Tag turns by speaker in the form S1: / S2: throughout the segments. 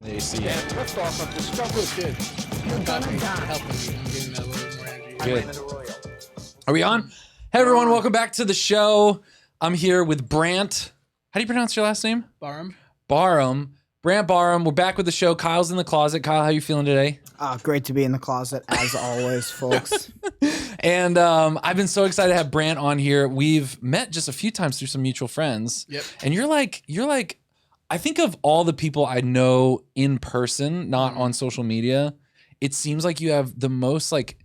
S1: AC.
S2: Yeah, lift off of the struggle.
S3: Good. You're gonna die. Helping me. I'm getting that little more energy.
S1: Good. Are we on? Hey everyone, welcome back to the show. I'm here with Brandt. How do you pronounce your last name?
S3: Barham.
S1: Barham. Brandt Barham. We're back with the show. Kyle's in the closet. Kyle, how you feeling today?
S4: Great to be in the closet as always, folks.
S1: And I've been so excited to have Brandt on here. We've met just a few times through some mutual friends.
S3: Yep.
S1: And you're like, I think of all the people I know in person, not on social media, it seems like you have the most like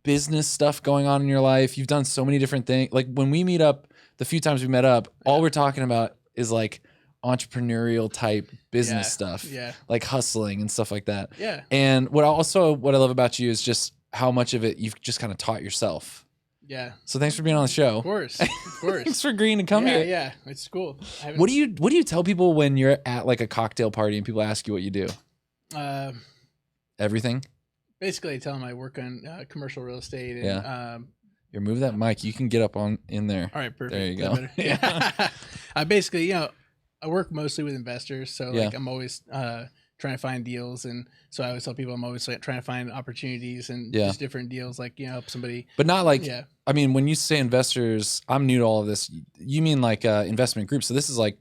S1: business stuff going on in your life. You've done so many different things. Like when we meet up, the few times we met up, all we're talking about is like entrepreneurial type business stuff.
S3: Yeah.
S1: Like hustling and stuff like that.
S3: Yeah.
S1: And what I love about you is just how much of it you've just kind of taught yourself.
S3: Yeah.
S1: So thanks for being on the show.
S3: Of course. Of course.
S1: Thanks for agreeing to come
S3: yeah,
S1: here.
S3: Yeah. It's cool.
S1: What do you tell people when you're at like a cocktail party and people ask you what you do? Everything?
S3: Basically, I tell them I work on commercial real estate. And,
S1: Yeah. Here, move that mic. You can get up in there.
S3: All right, perfect.
S1: There you go.
S3: Yeah. I basically, I work mostly with investors, so like
S1: Yeah.
S3: I'm always trying to find deals, and so I always tell people I'm always like, trying to find opportunities and
S1: Yeah.
S3: just different deals, like help somebody.
S1: But not like,
S3: Yeah.
S1: I mean, when you say investors, I'm new to all of this. You mean like investment groups. So this is like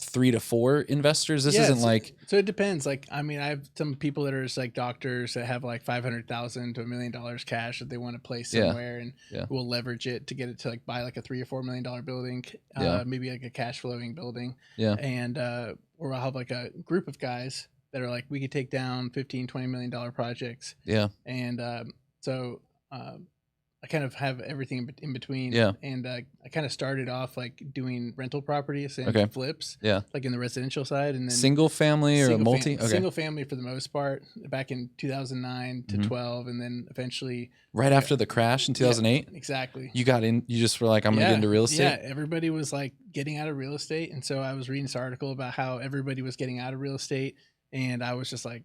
S1: 3 to 4 investors. This isn't like.
S3: So it depends. Like, I mean, I have some people that are just like doctors that have like $500,000 to $1 million cash that they want to place somewhere, and will leverage it to get it to like buy like a $3 or $4 million building, maybe like a cash flowing building. Yeah. And or I'll have like a group of guys that are like, we could take down $15-20 million projects. Yeah. And so I kind of have everything in between. Yeah. And I kind of started off like doing rental properties and flips. Yeah. Like in the residential side, and then
S1: single family or multi.
S3: Single family for the most part, back in 2009 to 12, and then eventually
S1: right after the crash in 2008.
S3: Yeah, exactly.
S1: You got in. You just were like, I'm gonna get into real estate.
S3: Yeah. Everybody was like getting out of real estate, and so I was reading this article about how everybody was getting out of real estate, and I was just like,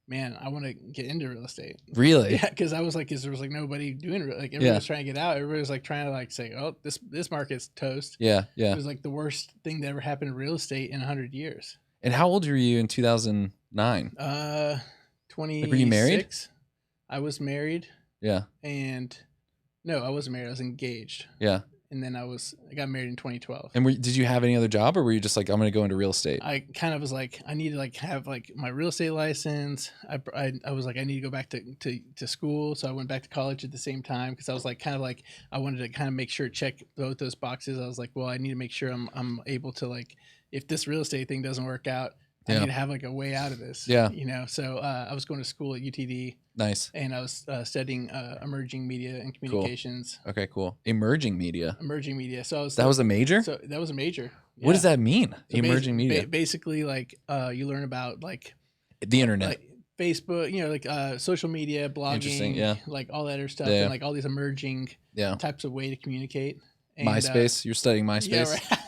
S3: man, I want to get into real estate.
S1: Really?
S3: Yeah, because I was like, there was like nobody doing it. Like everybody was trying to get out. Everybody was like trying to like say, oh, this market's toast. Yeah, yeah. It was like the worst thing that ever happened in real estate in 100 years.
S1: And how old were you in 2009?
S3: 26.
S1: Like, were you married?
S3: I was married.
S1: Yeah.
S3: And no, I wasn't married. I was engaged. Yeah. And then I got married in 2012.
S1: And did you have any other job, or were you just like, I'm going to go into real estate?
S3: I kind of was like, I need to like have like my real estate license. I was like, I need to go back to school. So I went back to college at the same time, because I was like, kind of like, I wanted to kind of make sure, check both those boxes. I was like, well, I need to make sure I'm able to like, if this real estate thing doesn't work out, I need to have like a way out of this. Yeah. So I was going to school at UTD. Nice. And I was studying emerging media and communications.
S1: Cool. Okay, cool. Emerging media.
S3: Emerging media. So
S1: that was a major?
S3: So that was a major. Yeah.
S1: What does that mean?
S3: So
S1: emerging media.
S3: Basically, like you learn about like
S1: the internet,
S3: like Facebook, like social media, blogging, like all that other stuff, and like all these emerging types of way to communicate. And,
S1: MySpace. You're studying MySpace.
S3: Yeah, right.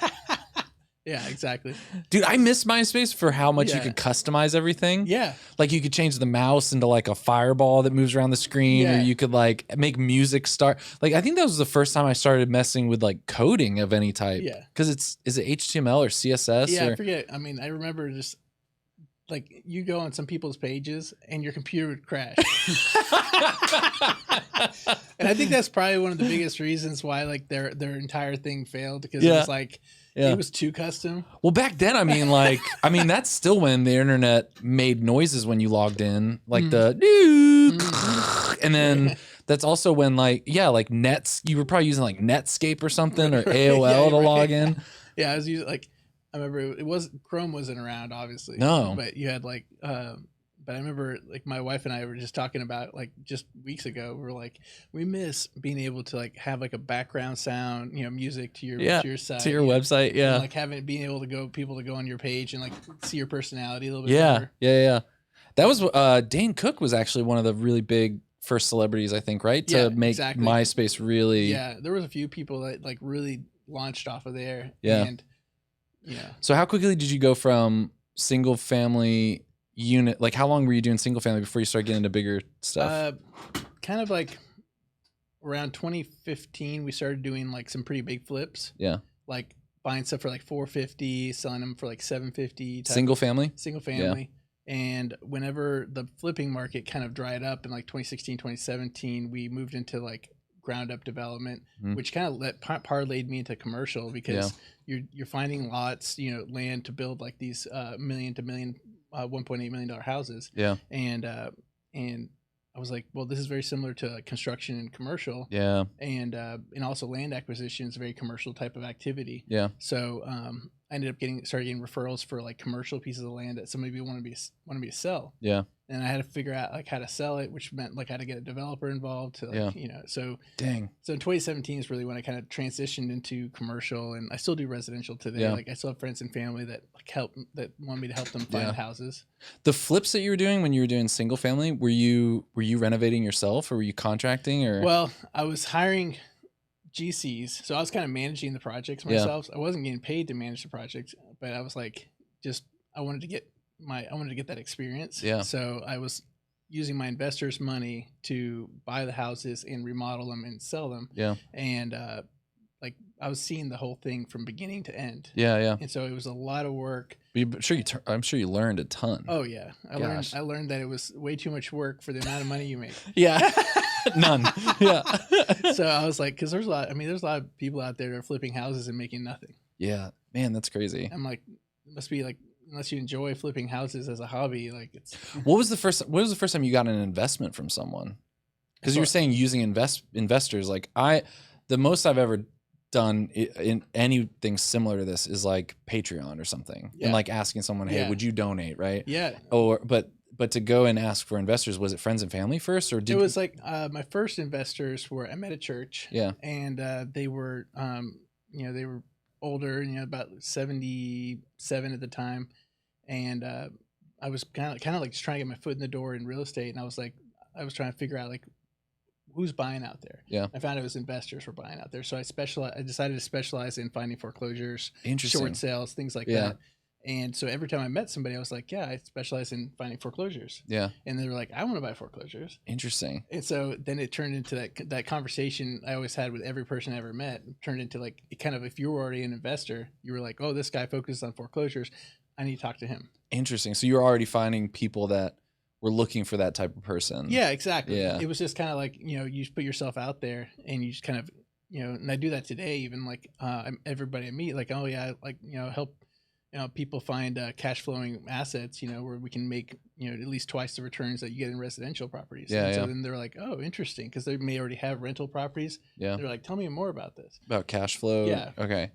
S3: Yeah, exactly.
S1: Dude, I miss MySpace for how much you could customize everything. Yeah. Like you could change the mouse into like a fireball that moves around the screen, or you could like make music start. Like I think that was the first time I started messing with like coding of any type. Yeah. Because is it HTML or CSS?
S3: Yeah, I forget. I mean, I remember just like you go on some people's pages and your computer would crash. And I think that's probably one of the biggest reasons why like their entire thing failed, because it was like it was too custom.
S1: Well, back then, I mean, that's still when the internet made noises when you logged in, like the and then that's also when like Nets, you were probably using like Netscape or something, or AOL to log in.
S3: Yeah, I was using like, I remember Chrome wasn't around, obviously.
S1: No.
S3: But you had like, but I remember like my wife and I were just talking about like just weeks ago, we were like, we miss being able to like have like a background sound, music to your site,
S1: to your website. Yeah.
S3: And, like being able to people to go on your page and like see your personality a little bit better.
S1: Yeah. That was, Dane Cook was actually one of the really big first celebrities, I think, right? To make MySpace really.
S3: Yeah. There was a few people that like really launched off of there.
S1: Yeah.
S3: And
S1: so how quickly did you go from single family unit, like how long were you doing single family before you started getting into bigger stuff?
S3: Kind of like around 2015 we started doing like some pretty big flips. Yeah. Like buying stuff for like $450, selling them for like $750.
S1: Single family.
S3: Yeah. And whenever the flipping market kind of dried up in like 2016, 2017, we moved into like ground up development, which kind of parlayed me into commercial because you're finding lots, land to build like these million to million, $1.8 million houses.
S1: Yeah.
S3: And I was like, well, this is very similar to construction and commercial.
S1: Yeah.
S3: And also land acquisition is a very commercial type of activity.
S1: Yeah.
S3: So I ended up started getting referrals for like commercial pieces of land that somebody wanted me to sell.
S1: Yeah.
S3: And I had to figure out like how to sell it, which meant like I had to get a developer involved to like, so
S1: dang.
S3: So in 2017 is really when I kind of transitioned into commercial, and I still do residential today.
S1: Yeah.
S3: Like I still have friends and family that want me to help them find houses.
S1: The flips that you were doing when you were doing single family, were you renovating yourself or were you contracting or?
S3: Well, I was hiring GCs, so I was kind of managing the projects myself. I wasn't getting paid to manage the projects, but I was like, I wanted to get that experience.
S1: Yeah.
S3: So I was using my investors' money to buy the houses and remodel them and sell them.
S1: Yeah.
S3: And like I was seeing the whole thing from beginning to end.
S1: Yeah, yeah.
S3: And so it was a lot of work.
S1: I'm sure you learned a ton.
S3: Oh yeah, I learned that it was way too much work for the amount of money you make.
S1: Yeah. None. Yeah.
S3: So I was like, because there's a lot of people out there that are flipping houses and making nothing.
S1: Yeah, man, that's crazy.
S3: I'm like, it must be like, unless you enjoy flipping houses as a hobby, like it's.
S1: What was the first time you got an investment from someone? Because you were saying using investors. Like the most I've ever done in anything similar to this is like Patreon or something, and like asking someone, hey, would you donate, right?
S3: Yeah.
S1: But to go and ask for investors, was it friends and family first, or
S3: it was like my first investors were I met at church.
S1: Yeah.
S3: And they were they were older, about 77 at the time, and I was kind of like just trying to get my foot in the door in real estate, and I was trying to figure out like who's buying out there.
S1: Yeah.
S3: I found it was investors were buying out there, so I decided to specialize in finding foreclosures,
S1: Interesting.
S3: short sales, things like that. And so every time I met somebody, I was like, yeah, I specialize in finding foreclosures.
S1: Yeah.
S3: And they were like, I want to buy foreclosures.
S1: Interesting.
S3: And so then it turned into that conversation I always had with every person I ever met. It turned into like, it kind of, if you were already an investor, you were like, oh, this guy focuses on foreclosures, I need to talk to him.
S1: Interesting. So you were already finding people that were looking for that type of person.
S3: Yeah, exactly.
S1: Yeah.
S3: It was just kind of like, you just put yourself out there and you just kind of, and I do that today, even like everybody I meet, like, oh yeah, like, help people find cash flowing assets, where we can make, at least twice the returns that you get in residential properties.
S1: Yeah,
S3: and so then they're like, oh, interesting. Because they may already have rental properties.
S1: Yeah.
S3: They're like, tell me more about this.
S1: About cash flow.
S3: Yeah.
S1: Okay.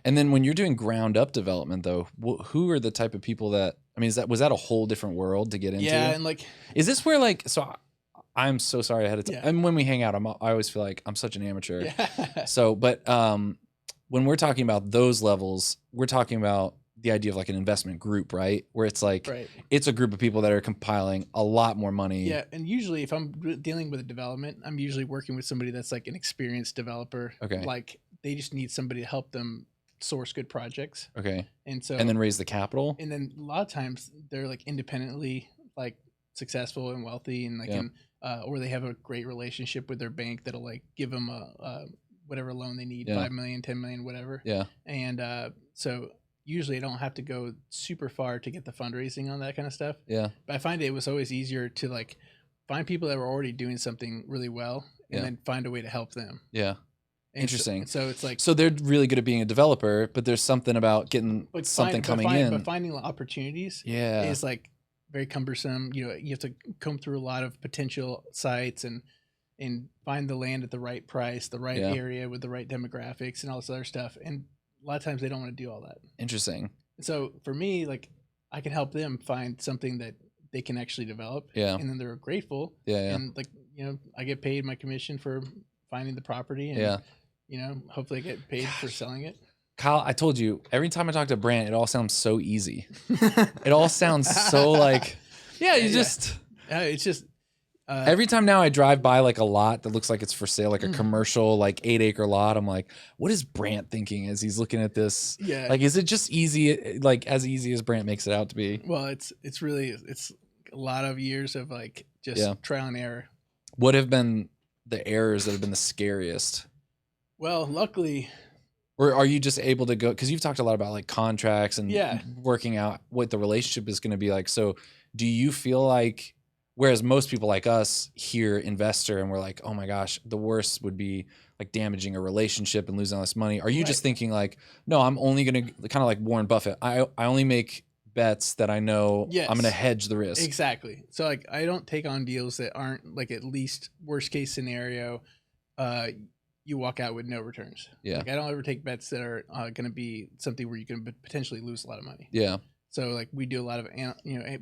S1: And then when you're doing ground up development though, who are the type of people that, I mean, was that a whole different world to get into?
S3: Yeah. And like,
S1: is this where like, so I'm so sorry ahead of time.
S3: Yeah.
S1: And when we hang out, I always feel like I'm such an amateur.
S3: Yeah.
S1: So, but when we're talking about those levels, we're talking about the idea of like an investment group, right? Where it's like, it's a group of people that are compiling a lot more money.
S3: Yeah. And usually if I'm dealing with a development, I'm usually working with somebody that's like an experienced developer.
S1: Okay.
S3: Like they just need somebody to help them source good projects.
S1: Okay.
S3: And
S1: then raise the capital.
S3: And then a lot of times they're like independently like successful and wealthy, and like or they have a great relationship with their bank that'll like give them a whatever loan they need, 5 million, 10 million, whatever.
S1: Yeah.
S3: And so usually I don't have to go super far to get the fundraising on that kind of stuff.
S1: Yeah.
S3: But I find it was always easier to like find people that were already doing something really well and then find a way to help them.
S1: Yeah.
S3: And
S1: interesting.
S3: So it's like,
S1: so they're really good at being a developer, but there's something about getting something coming in.
S3: But finding opportunities is like very cumbersome. You have to comb through a lot of potential sites and find the land at the right price, the right area with the right demographics and all this other stuff. And a lot of times they don't want to do all that.
S1: Interesting.
S3: So for me, like I can help them find something that they can actually develop.
S1: Yeah.
S3: And then they're grateful.
S1: Yeah.
S3: And like, I get paid my commission for finding the property and hopefully I get paid for selling it.
S1: Kyle, I told you, every time I talk to Brandt, it all sounds so easy. It all sounds so like, it's
S3: just
S1: every time now I drive by like a lot that looks like it's for sale, like a commercial, like 8-acre lot. I'm like, what is Brandt thinking as he's looking at this?
S3: Yeah.
S1: Like, is it just easy? Like as easy as Brandt makes it out to be?
S3: Well, it's a lot of years of like just trial and error.
S1: What have been the errors that have been the scariest?
S3: Well, luckily
S1: Or are you just able to go, because you've talked a lot about like contracts and
S3: Yeah.
S1: working out what the relationship is going to be like. So do you feel like, whereas most people like us hear investor and we're like, oh my gosh, the worst would be like damaging a relationship and losing all this money. Are you just thinking like, no, I'm only going to, kind of like Warren Buffett, I only make bets that I know I'm going to hedge the risk.
S3: Exactly. So like I don't take on deals that aren't like, at least worst case scenario, you walk out with no returns.
S1: Yeah.
S3: Like I don't ever take bets that are going to be something where you can potentially lose a lot of money.
S1: Yeah.
S3: So like we do a lot of,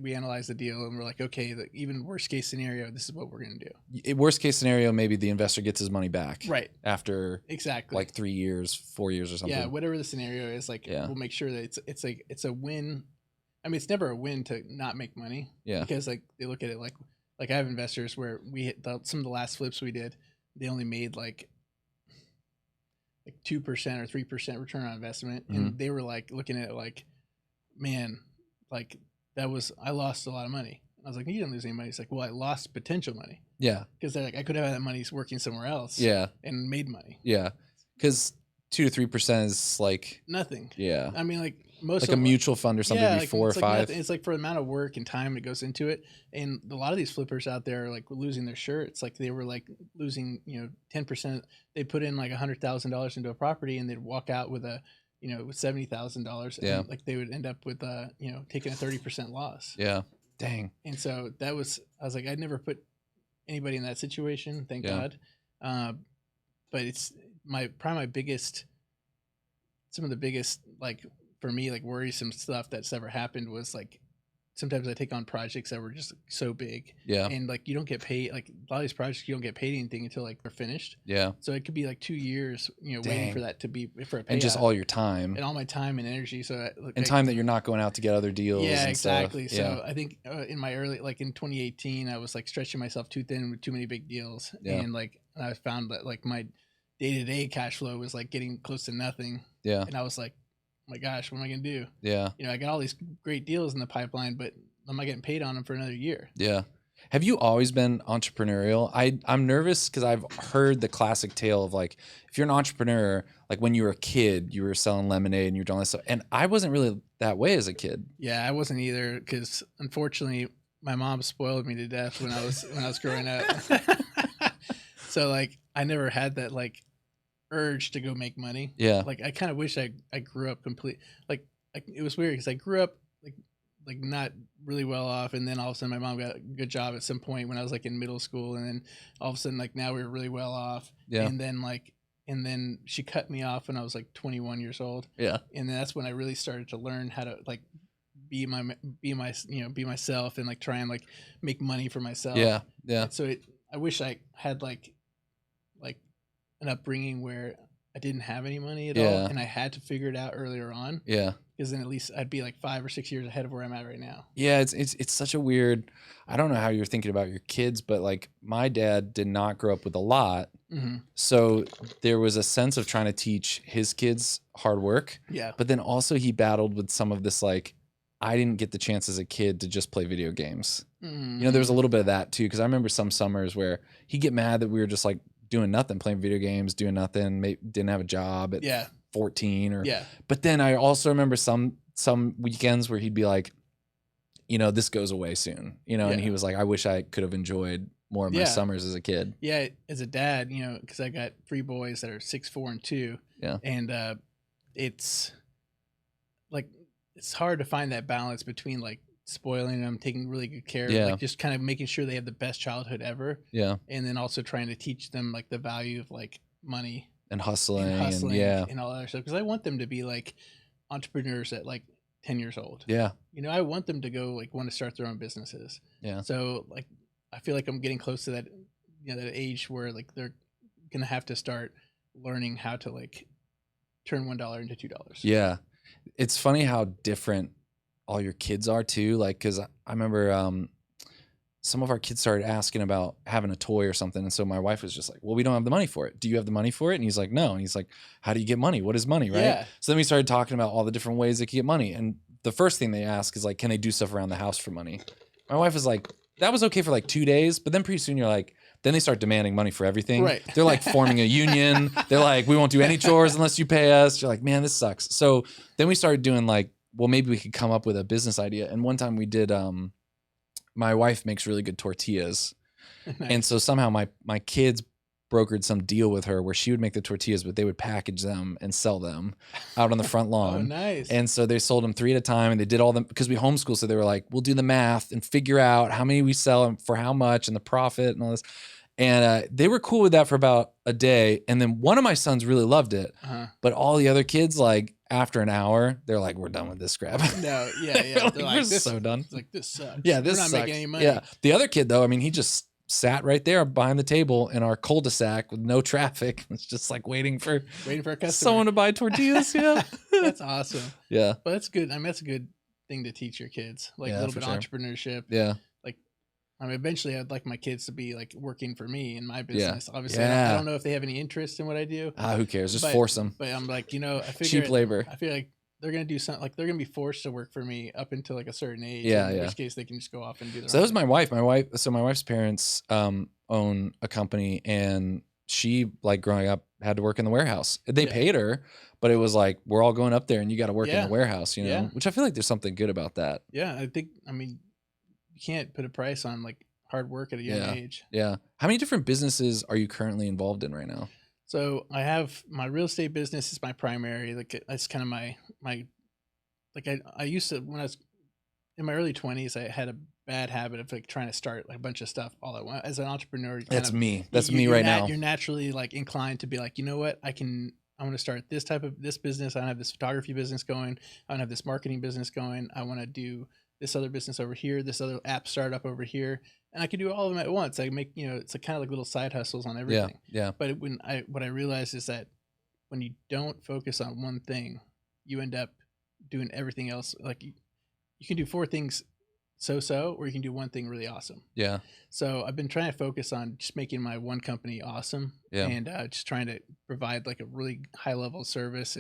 S3: we analyze the deal and we're like, okay, the even worst case scenario, this is what we're going to do.
S1: Worst case scenario, maybe the investor gets his money back.
S3: Right.
S1: After
S3: like
S1: 3 years, 4 years or something.
S3: Yeah. Whatever the scenario is, like we'll make sure that it's a win. I mean, it's never a win to not make money.
S1: Yeah.
S3: Because like they look at it like I have investors where we hit some of the last flips we did, they only made like 2% or 3% return on investment. And they were like looking at it like, man, like I lost a lot of money. I was like, you didn't lose any money. It's like, well, I lost potential money.
S1: Yeah.
S3: Because they're like, I could have had that money working somewhere else.
S1: Yeah.
S3: And made money.
S1: Yeah. Because 2 to 3% is like
S3: nothing.
S1: Yeah.
S3: I mean, like most
S1: like a mutual fund or something,
S3: like,
S1: 4 or 5.
S3: Nothing. It's like for the amount of work and time that goes into it. And a lot of these flippers out there are like losing their shirts. Like they were like losing, 10%. They put in like $100,000 into a property and they'd walk out with with $70,000.
S1: Yeah.
S3: And like they would end up with taking a 30% loss.
S1: Yeah. Dang.
S3: And so I was like, I'd never put anybody in that situation, thank God. But it's some of the biggest, like for me, like worrisome stuff that's ever happened was like, sometimes I take on projects that were just so big.
S1: Yeah.
S3: And like, you don't get paid, like a lot of these projects, you don't get paid anything until like they're finished.
S1: Yeah.
S3: So it could be like 2 years, waiting for that to be, for a payout.
S1: And just all your time.
S3: And all my time and energy. So
S1: and time that you're not going out to get other deals.
S3: Yeah,
S1: and
S3: exactly.
S1: Stuff.
S3: So I think in my early, like in 2018, I was like stretching myself too thin with too many big deals.
S1: Yeah.
S3: And like, I found that like my day-to-day cash flow was like getting close to nothing.
S1: Yeah.
S3: And I was like, oh my gosh, what am I going to do?
S1: Yeah.
S3: I got all these great deals in the pipeline, but I'm not getting paid on them for another year.
S1: Yeah. Have you always been entrepreneurial? I'm nervous because I've heard the classic tale of like, if you're an entrepreneur, like when you were a kid, you were selling lemonade and you were doing this stuff. And I wasn't really that way as a kid.
S3: Yeah, I wasn't either because unfortunately my mom spoiled me to death when I was growing up. So like I never had that like urge to go make money.
S1: Yeah.
S3: Like I kind of wish I grew up like it was weird because I grew up like not really well off, and then all of a sudden my mom got a good job at some point when I was like in middle school, and then all of a sudden like now we were really well off.
S1: Yeah.
S3: And then she cut me off when I was like 21 years old.
S1: Yeah.
S3: And then that's when I really started to learn how to like be myself and like try and like make money for myself.
S1: Yeah. Yeah.
S3: And so I wish I had like an upbringing where I didn't have any money at all, and I had to figure it out earlier on.
S1: Yeah.
S3: Because then at least I'd be like 5 or 6 years ahead of where I'm at right now.
S1: Yeah, it's such a weird. I don't know how you're thinking about your kids, but like my dad did not grow up with a lot, so there was a sense of trying to teach his kids hard work.
S3: Yeah.
S1: But then also he battled with some of this like, I didn't get the chance as a kid to just play video games. There was a little bit of that too, because I remember some summers where he'd get mad that we were just like doing nothing, playing video games, doing nothing, didn't have a job at 14 or But then I also remember some weekends where he'd be like, this goes away soon, and he was like, I wish I could have enjoyed more of my summers as a kid. Yeah,
S3: as a dad, because I got 3 boys that are 6, 4, and 2.
S1: Yeah.
S3: And it's like it's hard to find that balance between like spoiling them, taking really good care of, like just kind of making sure they have the best childhood ever.
S1: Yeah.
S3: And then also trying to teach them like the value of like money
S1: and hustling and
S3: all that other stuff. Because I want them to be like entrepreneurs at like 10 years old.
S1: Yeah.
S3: I want them to go like want to start their own businesses. Yeah. So like I feel like I'm getting close to that, that age where like they're gonna have to start learning how to like turn $1 into $2.
S1: Yeah. It's funny how different all your kids are too. Like, cause I remember some of our kids started asking about having a toy or something. And so my wife was just like, well, we don't have the money for it. Do you have the money for it? And he's like, no. And he's like, how do you get money? What is money? Right. Yeah. So then we started talking about all the different ways they could get money. And the first thing they ask is like, can they do stuff around the house for money? My wife was like, that was okay for like 2 days. But then pretty soon you're like, Then they start demanding money for everything.
S3: Right.
S1: They're like forming a union. They're like, we won't do any chores unless you pay us. You're like, man, this sucks. So then we started doing like, well, maybe we could come up with a business idea. And one time we did, my wife makes really good tortillas.
S3: Nice.
S1: And so somehow my kids brokered some deal with her where she would make the tortillas, but they would package them and sell them out on the front lawn.
S3: Oh, nice.
S1: And so they sold them 3 at a time, and they did all them because we homeschool. So they were like, we'll do the math and figure out how many we sell and for how much and the profit and all this. And they were cool with that for about a day. And then one of my sons really loved it, but all the other kids, like after an hour, they're like, we're done with this crap.
S3: No, yeah.
S1: They're like, we're so done.
S3: It's like, this sucks.
S1: Yeah, this
S3: We're not
S1: sucks.
S3: making any money.
S1: Yeah. The other kid though, I mean, he just sat right there behind the table in our cul-de-sac with no traffic. It's just like waiting for
S3: a customer.
S1: Someone to buy tortillas. Yeah.
S3: That's awesome.
S1: Yeah.
S3: But that's good. I mean, that's a good thing to teach your kids. Like a little bit of entrepreneurship.
S1: Yeah.
S3: Like, I mean, eventually I'd like my kids to be like working for me in my business.
S1: Yeah.
S3: Obviously, I don't know if they have any interest in what I do.
S1: Who cares? Just force them.
S3: But I'm like, I figure
S1: cheap labor.
S3: I feel like they're going to do something, like they're going to be forced to work for me up until like a certain age.
S1: Yeah.
S3: In which case they can just go off and do their
S1: So that was my wife. My wife's parents own a company, and she, like growing up, had to work in the warehouse. They paid her, but it was like, we're all going up there and you got to work in the warehouse, which I feel like there's something good about that.
S3: Yeah. I mean, you can't put a price on like hard work at a young age.
S1: Yeah. How many different businesses are you currently involved in right now?
S3: So I have my real estate business is my primary. Like that's kind of my like I used to, when I was in my early 20s, I had a bad habit of like trying to start like a bunch of stuff all at once. As an entrepreneur,
S1: that's me right now.
S3: You're naturally like inclined to be like, you know what, I want to start this business. I want to have this photography business going. I want to have this marketing business going. I want to do this other business over here, this other app startup over here. And I could do all of them at once. I make, it's a kind of like little side hustles on everything.
S1: Yeah.
S3: But what I realized is that when you don't focus on one thing, you end up doing everything else. Like you can do 4 things so, or you can do one thing really awesome.
S1: Yeah.
S3: So I've been trying to focus on just making my one company awesome.
S1: Yeah.
S3: And just trying to provide like a really high level service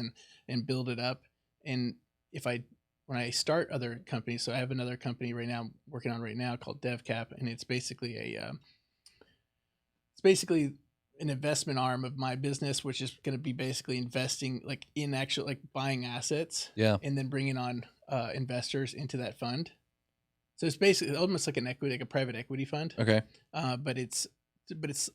S3: and build it up. And when I start other companies, so I have another company right now I'm working on right now called DevCap, and it's basically an investment arm of my business, which is going to be basically investing like in actual like buying assets, and then bringing on investors into that fund. So it's basically almost like a private equity fund.
S1: Okay.
S3: But it's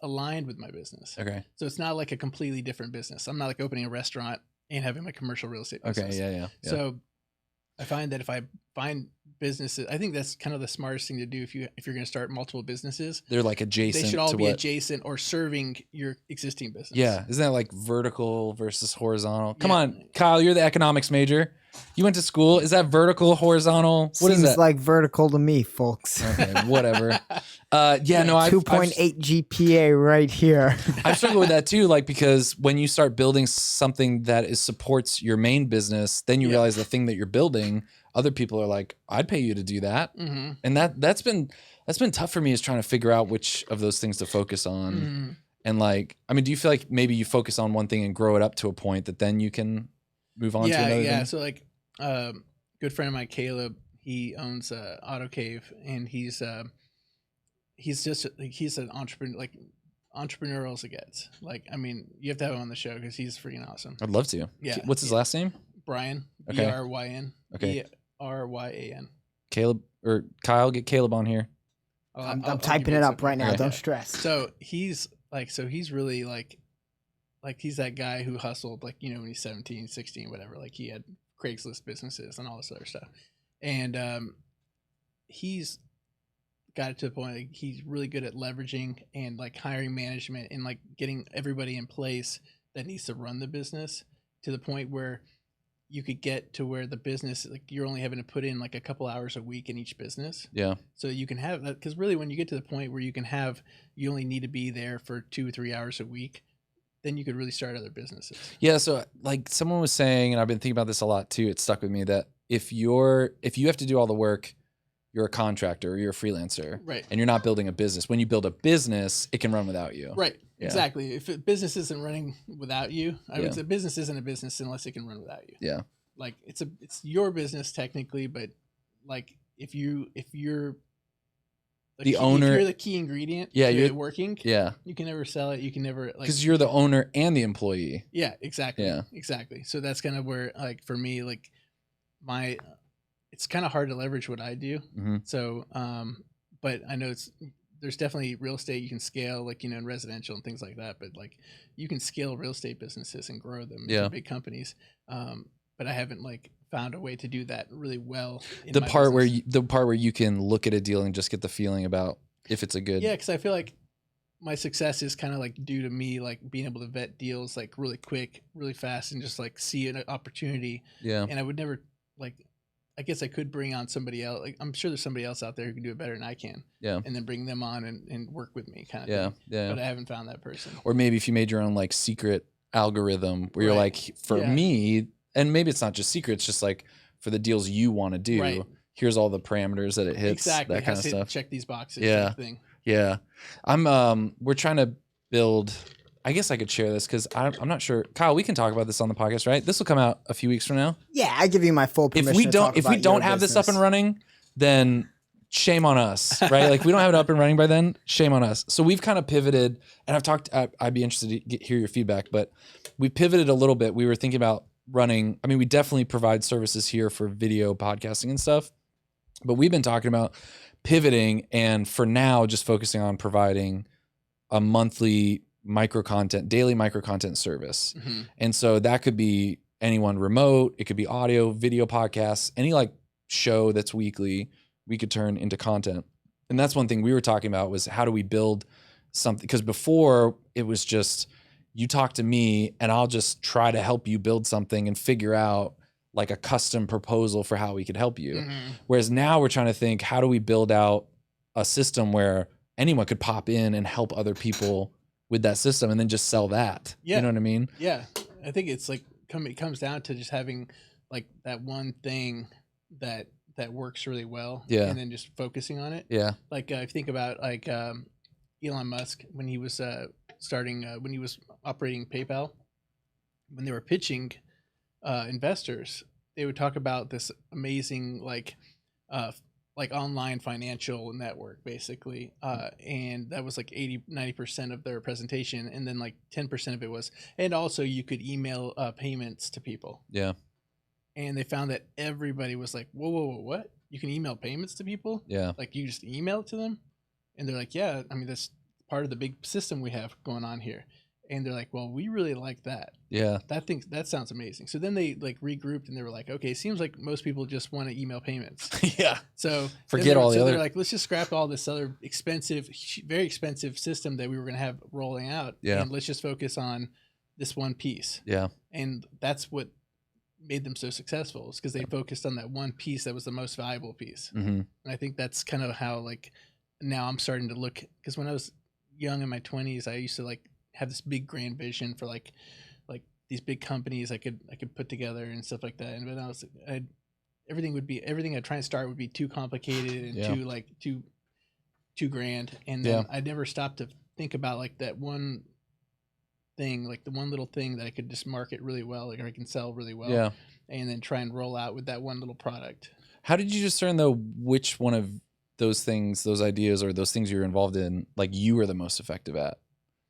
S3: aligned with my business.
S1: Okay.
S3: So it's not like a completely different business. I'm not like opening a restaurant and having my commercial real estate business.
S1: Okay. Yeah.
S3: So I find that if I find businesses, I think that's kind of the smartest thing to do if you're going to start multiple businesses.
S1: They're like adjacent.
S3: They should all be adjacent or serving your existing business.
S1: Yeah. Isn't that like vertical versus horizontal? Come on, Kyle, you're the economics major. You went to school. Is that vertical, horizontal? What is that?
S4: Seems like vertical to me, folks.
S1: Okay, whatever. No,
S4: 2.8 GPA right here.
S1: I struggle with that too, like because when you start building something that supports your main business, then you realize the thing that you're building, other people are like, I'd pay you to do that. Mm-hmm. And that's been tough for me, is trying to figure out which of those things to focus on. Mm-hmm. And like, I mean, do you feel like maybe you focus on one thing and grow it up to a point that then you can move on to another thing?
S3: So like, good friend of mine, Caleb, he owns Auto Cave, and he's an entrepreneur, like entrepreneurial as it gets. Like, I mean, you have to have him on the show because he's freaking awesome.
S1: I'd love to.
S3: Yeah.
S1: What's his last name?
S3: Brian.
S1: Okay.
S3: Bryn.
S1: Okay.
S3: Bryan.
S1: Caleb or Kyle, get Caleb on here.
S4: I'm typing it up right now. Okay. Don't stress.
S3: So he's really like he's that guy who hustled, like, when he's 17, 16, whatever. Like he had Craigslist businesses and all this other stuff. And he's got it to the point, like, he's really good at leveraging and like hiring management and like getting everybody in place that needs to run the business, to the point where you could get to where the business, like, you're only having to put in like a couple hours a week in each business.
S1: Yeah.
S3: So you can have that, because really when you get to the point where you only need to be there for 2 or 3 hours a week, then you could really start other businesses.
S1: Yeah. So like someone was saying, and I've been thinking about this a lot too, it stuck with me, that if you have to do all the work, you're a contractor or you're a freelancer,
S3: right? And
S1: you're not building a business. When you build a business, it can run without you.
S3: Right. Yeah. Exactly. If a business isn't running without you, I would say business isn't a business unless it can run without you.
S1: Yeah.
S3: Like it's your business technically, but like if you're
S1: the owner.
S3: If you're the key ingredient.
S1: Yeah,
S3: you're working.
S1: Yeah,
S3: you can never sell it. You can never
S1: because you're the owner and the employee.
S3: Yeah, exactly.
S1: Yeah,
S3: exactly. So that's kind of where like for me like it's kind of hard to leverage what I do.
S1: Mm-hmm.
S3: So but I know there's definitely real estate you can scale, like, you know, in residential and things like that. But like you can scale real estate businesses and grow them into big companies. But I haven't like found a way to do that really well.
S1: The part where you can look at a deal and just get the feeling about if it's a good.
S3: Yeah, because I feel like my success is kind of like due to me like being able to vet deals like really quick, really fast, and just like see an opportunity.
S1: Yeah.
S3: And I would never like. I guess I could bring on somebody else. Like I'm sure there's somebody else out there who can do it better than I can.
S1: Yeah.
S3: And then bring them on and work with me kind of thing.
S1: Yeah.
S3: But I haven't found that person.
S1: Or maybe if you made your own like secret algorithm where you're like, for me, and maybe it's not just secret, it's just like for the deals you want to do, here's all the parameters that it hits, that kind of stuff.
S3: Check these boxes.
S1: Yeah.
S3: Thing.
S1: Yeah. We're trying to build, I guess I could share this because I'm not sure. Kyle, we can talk about this on the podcast, right? This will come out a few weeks from now.
S4: Yeah, I give you my full permission.
S1: If we don't have this up and running, then shame on us, right? Like we don't have it up and running by then, shame on us. So we've kind of pivoted, and I'd be interested to hear your feedback, but we pivoted a little bit. We were thinking about running. I mean, we definitely provide services here for video podcasting and stuff, but we've been talking about pivoting, and for now, just focusing on providing a monthly daily micro content service. Mm-hmm. And so that could be anyone remote. It could be audio, video podcasts, any like show that's weekly, we could turn into content. And that's one thing we were talking about was how do we build something? Because before it was just you talk to me and I'll just try to help you build something and figure out like a custom proposal for how we could help you. Mm-hmm. Whereas now we're trying to think, how do we build out a system where anyone could pop in and help other people with that system and then just sell that. Yeah. You know what I mean?
S3: Yeah. I think it's like it comes down to just having like that one thing that works really well. Yeah. And then just focusing on it. Yeah. Like if you think about like Elon Musk, when he was when he was operating PayPal, when they were pitching investors, they would talk about this amazing like online financial network basically. And that was like 90% of their presentation. And then like 10% of it was, and also you could email payments to people. Yeah. And they found that everybody was like, whoa, what? You can email payments to people? Yeah. Like you just email it to them? And they're like, yeah, I mean, that's part of the big system we have going on here. And they're like, well, we really like that. Yeah. That sounds amazing. So then they like regrouped and they were like, okay, it seems like most people just want to email payments. Yeah. So
S1: forget all the other.
S3: They're like, let's just scrap all this other expensive, very expensive system that we were going to have rolling out. Yeah. And let's just focus on this one piece. Yeah. And that's what made them so successful, is because they focused on that one piece that was the most valuable piece. Mm-hmm. And I think that's kind of how like now I'm starting to look, because when I was young in my 20s, I used to like have this big grand vision for like these big companies I could put together and stuff like that. And when everything I'd try and start would be too complicated and too grand. And then I never stopped to think about like that one thing, like the one little thing that I could just market really well, like I can sell really well. Yeah. And then try and roll out with that one little product. How did you discern though which one of those things, those ideas, or those things you were involved in, like you were the most effective at?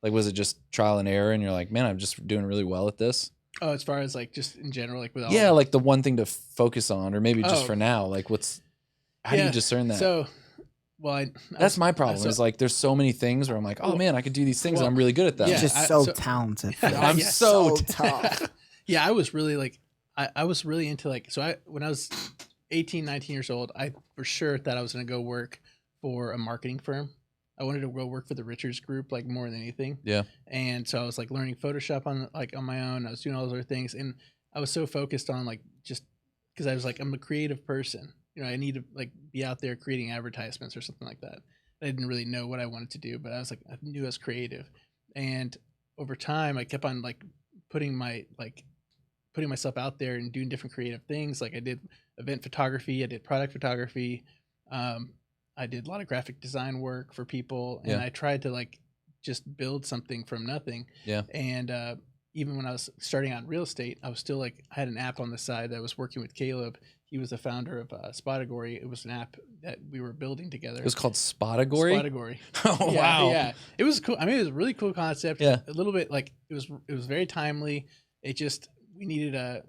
S3: Like, was it just trial and error and you're like, man, I'm just doing really well at this? Oh, as far as like just in general, like with all like the one thing to focus on, or maybe just for now, like how do you discern that? So, that's my problem is like, there's so many things where I'm like, oh man, I could do these things and I'm really good at them.
S4: Yeah, just so talented.
S1: I'm so tough.
S3: Yeah. I was really like, I was really into like, when I was 18, 19 years old, I for sure thought I was going to go work for a marketing firm. I wanted to go work for the Richards Group, like more than anything. Yeah. And so I was like learning Photoshop on my own. I was doing all those other things, and I was so focused on like just because I was like, I'm a creative person. You know, I need to like be out there creating advertisements or something like that. I didn't really know what I wanted to do, but I was like, I knew I was creative. And over time, I kept on like putting myself out there and doing different creative things. Like I did event photography, I did product photography. I did a lot of graphic design work for people, and I tried to like just build something from nothing. Yeah. And even when I was starting out in real estate, I was still like, I had an app on the side that I was working with Caleb. He was the founder of Spotagory. It was an app that we were building together.
S1: It was called Spotagory?
S3: Spotagory.
S1: Oh,
S3: yeah,
S1: wow.
S3: Yeah. It was cool. I mean, it was a really cool concept.
S1: Yeah.
S3: A little bit like it was very timely. We just needed a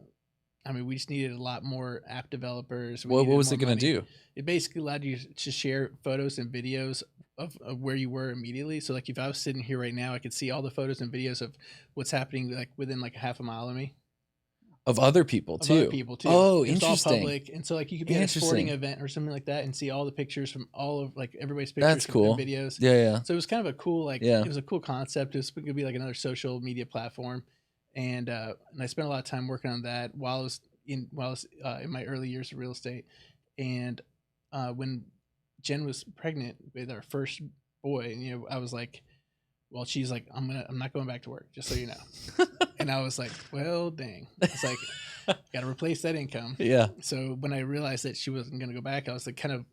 S3: lot more app developers.
S1: What was it going to do?
S3: It basically allowed you to share photos and videos of where you were immediately. So like if I was sitting here right now, I could see all the photos and videos of what's happening like within like a half a mile of me.
S1: Of other people too. Oh,
S3: it's
S1: interesting.
S3: all public, and so like you could be at a sporting event or something like that and see all the pictures from all of like everybody's pictures.
S1: That's cool.
S3: And videos.
S1: Yeah.
S3: So it was kind of a cool it was a cool concept. It was going to be like another social media platform, and I spent a lot of time working on that while I was in my early years of real estate, and when Jen was pregnant with our first boy, and I was like, well, she's like, I'm not going back to work, just so you know. And I was like, well, dang. It's like, got to replace that income.
S1: Yeah.
S3: So when I realized that she wasn't going to go back, I was like, kind of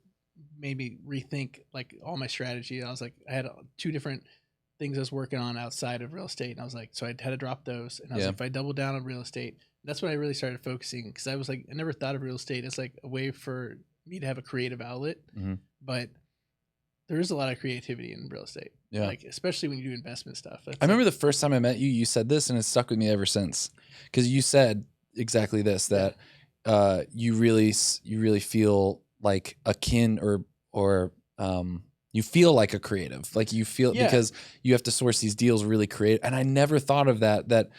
S3: made me rethink like all my strategy. I was like, I had 2 different things I was working on outside of real estate. And I was like, so I had to drop those. And I was like, if I double down on real estate, that's when I really started focusing. Cause I was like, I never thought of real estate as like a way for me to have a creative outlet, but there is a lot of creativity in real estate.
S1: Yeah.
S3: Like, especially when you do investment stuff.
S1: I remember the first time I met you, you said this and it's stuck with me ever since. Cause you said exactly this, that you really feel like akin or you feel like a creative, like you feel because you have to source these deals really creative. And I never thought of that,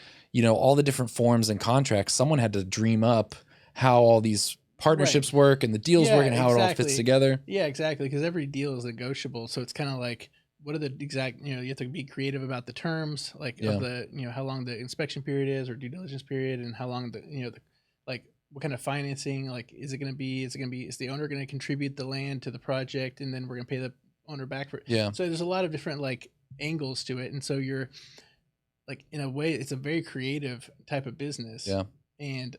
S1: all the different forms and contracts, someone had to dream up how all these partnerships work and the deals work and how it all fits together.
S3: Yeah, exactly. Because every deal is negotiable. So it's kind of like, what are the exact, you have to be creative about the terms, like of the, how long the inspection period is or due diligence period, and how long like what kind of financing, like, is the owner going to contribute the land to the project and then we're going to pay the owner back for it?
S1: Yeah.
S3: So there's a lot of different like angles to it. And so you're like, in a way, it's a very creative type of business.
S1: Yeah.
S3: And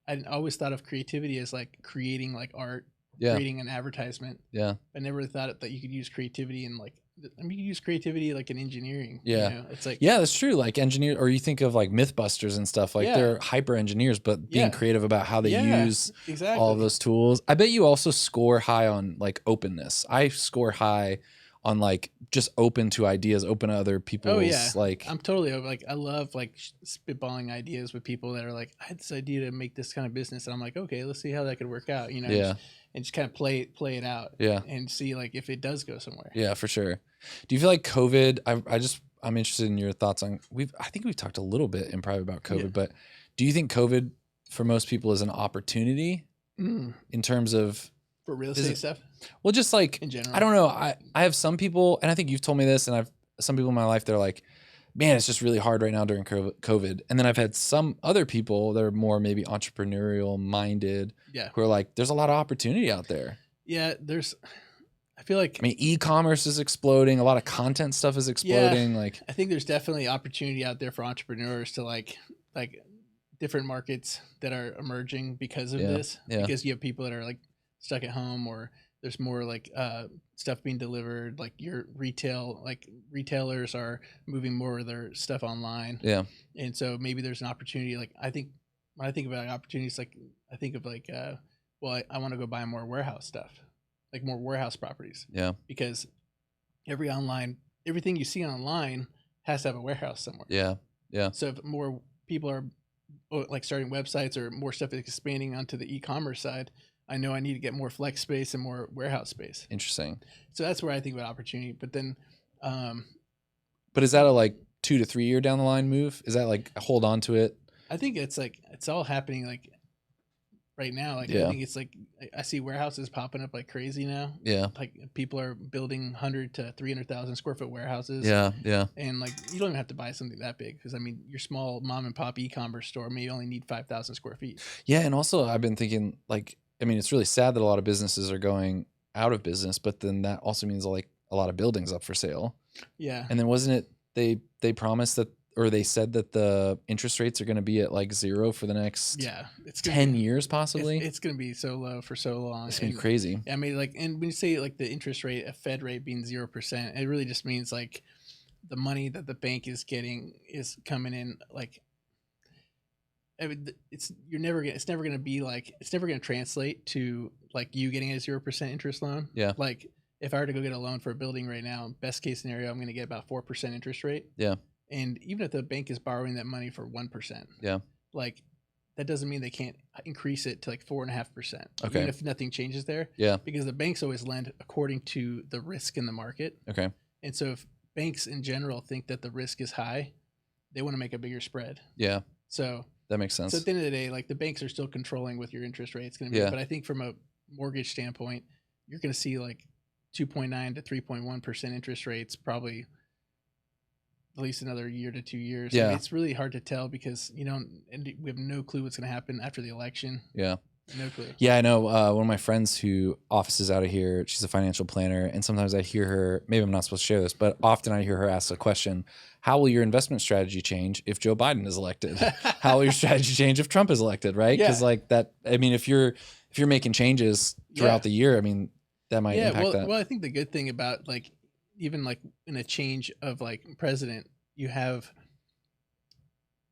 S3: I always thought of creativity as like creating like art, creating an advertisement.
S1: Yeah.
S3: I never thought that you could use creativity in like, you could use creativity like in engineering.
S1: Yeah.
S3: It's like,
S1: that's true. Like engineer, or you think of like Mythbusters and stuff, like they're hyper engineers, but being creative about how they use all of those tools. I bet you also score high on like openness. I score high on like just open to ideas, open to other people's like.
S3: I'm totally open. Like I love like spitballing ideas with people that are like, I had this idea to make this kind of business, and I'm like, okay, let's see how that could work out. And just kind of play it out. Yeah. And see like if it does go somewhere.
S1: Yeah, for sure. Do you feel like COVID? I'm interested in your thoughts on. I think we've talked a little bit in private about COVID, but do you think COVID for most people is an opportunity in terms of
S3: for real estate stuff?
S1: Well, just like
S3: in general,
S1: I don't know. I have some people, and I think you've told me this, and I've some people in my life. They're like, man, it's just really hard right now during COVID. And then I've had some other people that are more maybe entrepreneurial minded, who are like, there's a lot of opportunity out there.
S3: Yeah, I feel like,
S1: e-commerce is exploding. A lot of content stuff is exploding. Like,
S3: I think there's definitely opportunity out there for entrepreneurs to like different markets that are emerging because of this. Yeah. Because you have people that are like stuck at home, or there's more like stuff being delivered. Like your retailers are moving more of their stuff online. Yeah. And so maybe there's an opportunity. Like I think when I think about opportunities, like I think of like, well, I want to go buy more warehouse stuff. Like more warehouse properties. Yeah. Because everything you see online has to have a warehouse somewhere. Yeah. Yeah. So if more people are like starting websites or more stuff is expanding onto the e-commerce side, I know I need to get more flex space and more warehouse space.
S1: Interesting.
S3: So that's where I think about opportunity. But then,
S1: but is that a like 2 to 3 year down the line move? Is that like hold on to it?
S3: I think it's like, it's all happening like right now. Like, I think it's like, I see warehouses popping up like crazy now. Yeah. Like people are building 100 to 300,000 square foot warehouses. Yeah. Yeah. And like, you don't even have to buy something that big. Cause your small mom and pop e-commerce store may only need 5,000 square feet.
S1: Yeah. And also I've been thinking like, it's really sad that a lot of businesses are going out of business, but then that also means like a lot of buildings up for sale. Yeah. And then wasn't it, they promised that, or they said that the interest rates are going to be at like 0 for the next 10 years possibly.
S3: It's going to be so low for so long.
S1: It's going to be crazy.
S3: And when you say like the interest rate, a Fed rate being 0%, it really just means like the money that the bank is getting is coming in like I mean, it's never gonna be like, it's never gonna translate to like you getting a 0% interest loan.
S1: Yeah.
S3: Like if I were to go get a loan for a building right now, best case scenario, I'm gonna get about 4% interest rate.
S1: Yeah.
S3: And even if the bank is borrowing that money for 1%,
S1: yeah,
S3: like that doesn't mean they can't increase it to like 4.5%.
S1: Okay.
S3: Even if nothing changes there.
S1: Yeah.
S3: Because the banks always lend according to the risk in the market.
S1: Okay.
S3: And so if banks in general think that the risk is high, they want to make a bigger spread.
S1: Yeah.
S3: So
S1: that makes sense.
S3: So at the end of the day, like the banks are still controlling what your interest rate is going to be.
S1: Yeah.
S3: But I think from a mortgage standpoint, you're going to see like 2.9 to 3.1% interest rates probably at least another year to 2 years.
S1: Yeah.
S3: I mean, it's really hard to tell because we have no clue what's going to happen after the election.
S1: Yeah.
S3: No clue.
S1: Yeah, I know one of my friends who offices out of here, she's a financial planner, and sometimes I hear her, maybe I'm not supposed to share this, but often I hear her ask a question, how will your investment strategy change if Joe Biden is elected? How will your strategy change if Trump is elected, right? Because like that, I mean, if you're making changes throughout the year, I mean, that might impact that.
S3: Well, I think the good thing about like, even like in a change of like president, you have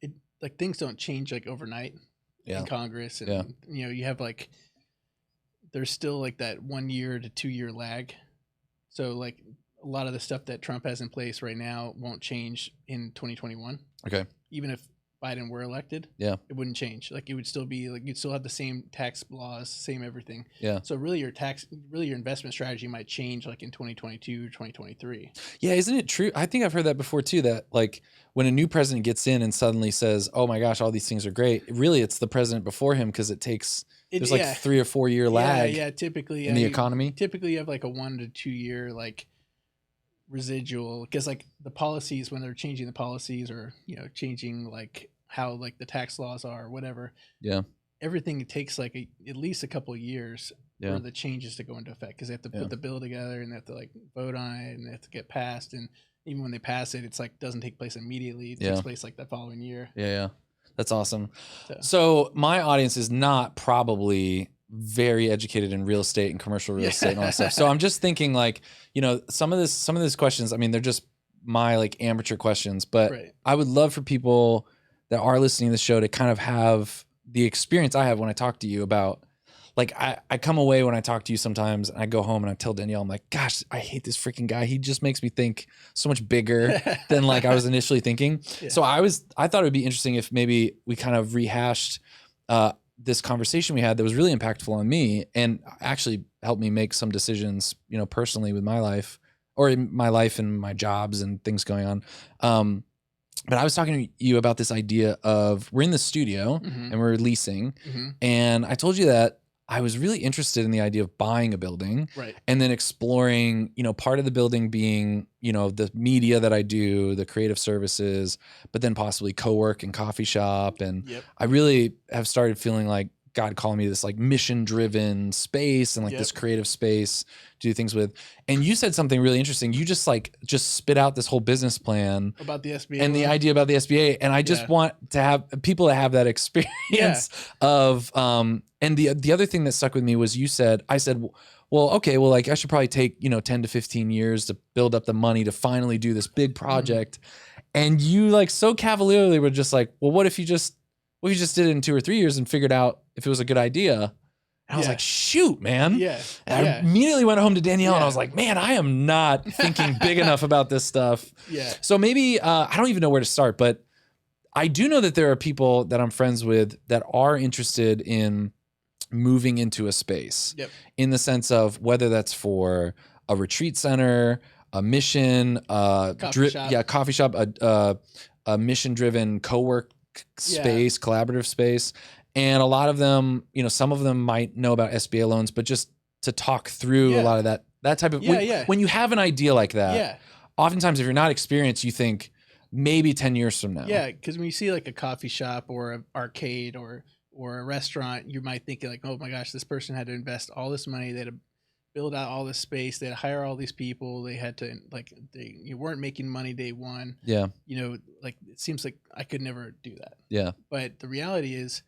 S3: it, like things don't change like overnight in Congress, and you have like, there's still like that 1 year to 2 year lag. So like a lot of the stuff that Trump has in place right now won't change in 2021.
S1: Okay.
S3: Even if Biden were elected, it wouldn't change. Like it would still be like, you'd still have the same tax laws, same everything.
S1: Yeah.
S3: So really your investment strategy might change like in 2022 or 2023.
S1: Yeah. Isn't it true? I think I've heard that before too, that like when a new president gets in and suddenly says, oh my gosh, all these things are great. Really, it's the president before him. Cause there's like 3 or 4 year lag.
S3: Yeah. Typically
S1: in the economy.
S3: Typically you have like a 1 to 2 year, like residual, because like the policies, when they're changing the policies or changing like how like the tax laws are or whatever, everything takes like at least a couple of years for the changes to go into effect, because they have to put the bill together and they have to like vote on it and they have to get passed, and even when they pass it, it's like doesn't take place immediately. It takes place like the following year. That's awesome. So my audience is not probably very educated in real estate and commercial real estate and all that stuff. So I'm just thinking like, some of these questions, I mean, they're just my like amateur questions, but I would love for people that are listening to the show to kind of have the experience I have when I talk to you about, like, I come away when I talk to you sometimes and I go home and I tell Danielle, I'm like, gosh, I hate this freaking guy. He just makes me think so much bigger than like I was initially thinking. So I thought it would be interesting if maybe we kind of rehashed this conversation we had that was really impactful on me and actually helped me make some decisions, personally with my life, or in my life and my jobs and things going on. But I was talking to you about this idea of, we're in the studio and we're leasing. And I told you that I was really interested in the idea of buying a building and then exploring, part of the building being, the media that I do, the creative services, but then possibly co-work and coffee shop. And I really have started feeling like God calling me this like mission driven space and like this creative space to do things with. And you said something really interesting. You just spit out this whole business plan about the SBA
S1: and the idea about the SBA. And I just want to have people that have that experience of, and the other thing that stuck with me was I said, well, okay, well, like I should probably take, 10 to 15 years to build up the money to finally do this big project. And you like so cavalierly were just like, well, what if you just did it in 2 or 3 years and figured out if it was a good idea? And I was like, shoot, man. And I immediately went home to Danielle and I was like, man, I am not thinking big enough about this stuff. So maybe, I don't even know where to start, but I do know that there are people that I'm friends with that are interested in moving into a space in the sense of whether that's for a retreat center, a mission, coffee shop, a mission driven co-work space, collaborative space. And a lot of them, some of them might know about SBA loans, but just to talk through a lot of that type of, when you have an idea like that, oftentimes if you're not experienced, you think maybe 10 years from now.
S3: Yeah. Cause when you see like a coffee shop or an arcade or a restaurant, you might think like, oh my gosh, this person had to invest all this money. They had to build out all this space. They had to hire all these people. They had to you weren't making money day one. Like it seems like I could never do that. But the reality is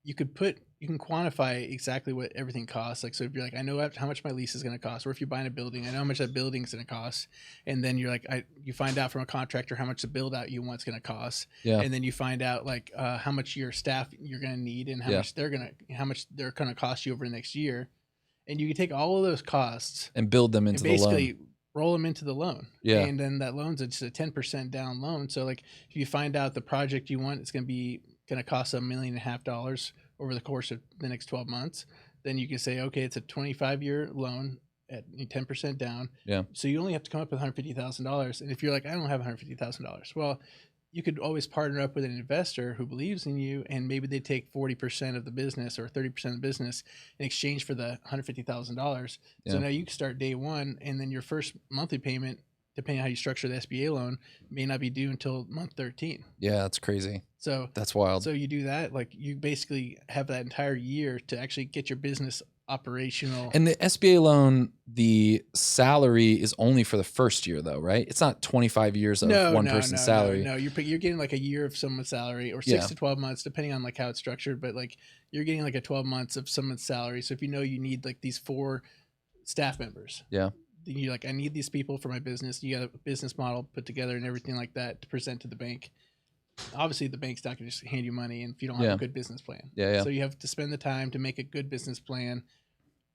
S3: you could put you can quantify exactly what everything costs. Like, so if you're like, I know how much my lease is going to cost, or if you're buying a building, I know how much that building is going to cost. And then you're like, you find out from a contractor how much the build out you want is going to cost.
S1: Yeah.
S3: And then you find out like how much your staff you're going to need and how much they're going to cost you over the next year. And you can take all of those costs
S1: and build them into the loan.
S3: Basically roll them into the loan.
S1: Yeah.
S3: And then that loan's just a 10% down loan. So like if you find out the project you want, it's going to cost $1.5 million over the course of the next 12 months, then you can say, okay, it's a 25-year loan at 10% down.
S1: Yeah.
S3: So you only have to come up with $150,000. And if you're like, I don't have $150,000, well, you could always partner up with an investor who believes in you, and maybe they take 40% of the business or 30% of the business in exchange for the $150,000.
S1: Yeah.
S3: So now you can start day one, and then your first monthly payment, depending on how you structure the SBA loan, may not be due until month 13.
S1: Yeah, that's crazy.
S3: So
S1: that's wild.
S3: So you do that, like you basically have that entire year to actually get your business operational.
S1: And the SBA loan, the salary is only for the first year, though, right? It's not 25 years of one person's salary.
S3: No, you're getting like a year of someone's salary, or 6 to 12 months, depending on like how it's structured. But like you're getting like a 12 months of someone's salary. So if you know you need like these 4 staff members,
S1: yeah,
S3: then you're like, I need these people for my business. You got a business model put together and everything like that to present to the bank. Obviously, the bank's not going to just hand you money if you don't have a good business plan.
S1: Yeah.
S3: So you have to spend the time to make a good business plan.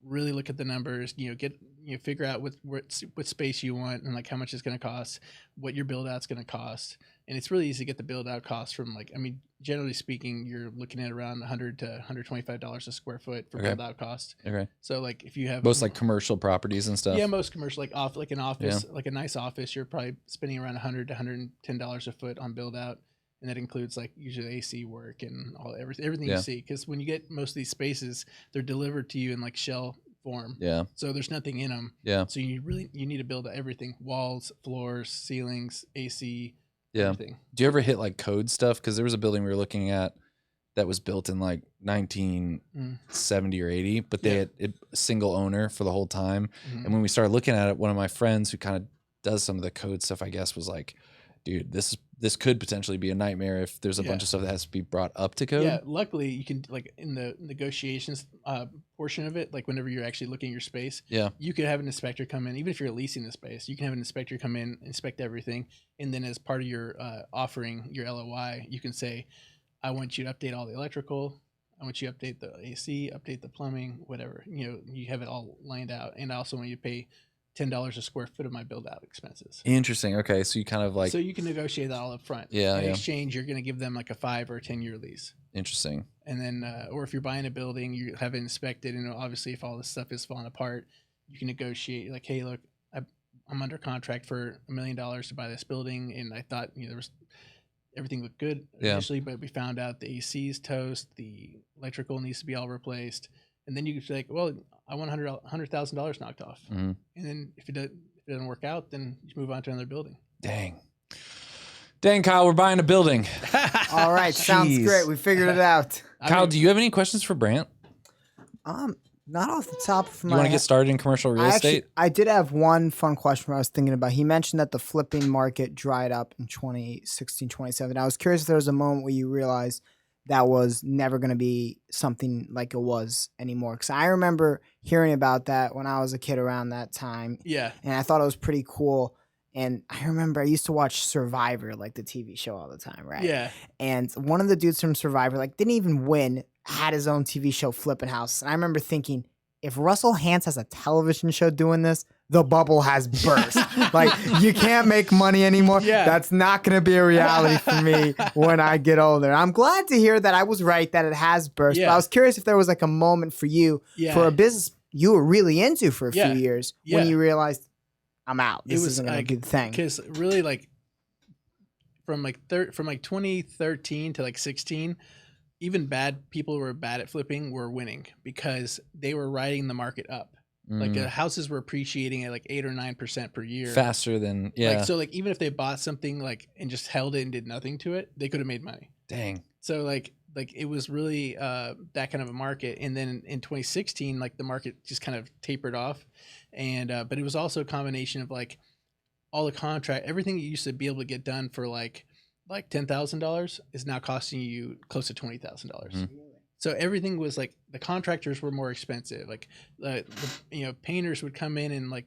S3: Really look at the numbers, figure out what space you want and like how much it's going to cost, what your build out's going to cost. And it's really easy to get the build out cost from generally speaking, you're looking at around $100 to $125 a square foot for build out cost.
S1: Okay.
S3: So like if you have
S1: most like commercial properties and stuff.
S3: Yeah, most commercial, like an office, like a nice office, you're probably spending around $100 to $110 a foot on build out. And that includes like usually AC work and everything you see. Because when you get most of these spaces, they're delivered to you in like shell form.
S1: Yeah.
S3: So there's nothing in them.
S1: Yeah.
S3: So you need to build everything: walls, floors, ceilings, AC.
S1: Yeah.
S3: Everything.
S1: Do you ever hit like code stuff? Because there was a building we were looking at that was built in like 1970 or 80, but they had a single owner for the whole time. Mm-hmm. And when we started looking at it, one of my friends who kind of does some of the code stuff, I guess, was like, dude, this could potentially be a nightmare if there's a bunch of stuff that has to be brought up to code.
S3: Yeah, luckily you can, like in the negotiations portion of it, like whenever you're actually looking at your space, you could have an inspector come in. Even if you're leasing the space, you can have an inspector come in, inspect everything, and then as part of your offering, your LOI, you can say, I want you to update all the electrical, I want you to update the AC, update the plumbing, whatever. You have it all lined out, and I also want you to pay $10 a square foot of my build out expenses.
S1: Interesting. Okay. So you kind of like,
S3: so you can negotiate that all up front.
S1: Yeah.
S3: In exchange, you're going to give them like a 5 or 10 year lease.
S1: Interesting.
S3: And then, or if you're buying a building, you have it inspected, and obviously if all this stuff is falling apart, you can negotiate like, hey, look, I'm under contract for $1 million to buy this building. And I thought, there was, everything looked good initially, but we found out the AC is toast, the electrical needs to be all replaced. And then you could say, like, well, I want $100,000 knocked off. Mm-hmm. And then if it doesn't work out, then you move on to another building.
S1: Dang, Kyle, we're buying a building.
S4: All right, sounds great. We figured it out.
S1: Kyle, do you have any questions for Brandt?
S4: Not off the top of my head.
S1: You want to get started in commercial real estate?
S4: I did have one fun question I was thinking about. He mentioned that the flipping market dried up in 2016, 2017. I was curious if there was a moment where you realized that was never going to be something like it was anymore. Because I remember hearing about that when I was a kid around that time.
S3: Yeah.
S4: And I thought it was pretty cool. And I remember I used to watch Survivor, like the TV show, all the time, right?
S3: Yeah.
S4: And one of the dudes from Survivor, like, didn't even win, had his own TV show, Flippin' House. And I remember thinking, if Russell Hantz has a television show doing this, the bubble has burst. Like, you can't make money anymore.
S3: Yeah.
S4: That's not going to be a reality for me when I get older. I'm glad to hear that I was right, that it has burst. Yeah. But I was curious if there was like a moment for you, for a business you were really into for a few years, when you realized, I'm out. This isn't going to be the thing.
S3: Because really, like, from 2013 to like 16, even bad people who were bad at flipping were winning because they were riding the market up. Like houses were appreciating at like 8 or 9% per year,
S1: faster than
S3: Like, so like even if they bought something like and just held it and did nothing to it, they could have made money.
S1: Dang.
S3: So like it was really that kind of a market. And then in 2016, like the market just kind of tapered off, and but it was also a combination of like all the contract, everything you used to be able to get done for like $10,000 is now costing you close to $20,000. So everything was like the contractors were more expensive. Like the painters would come in and like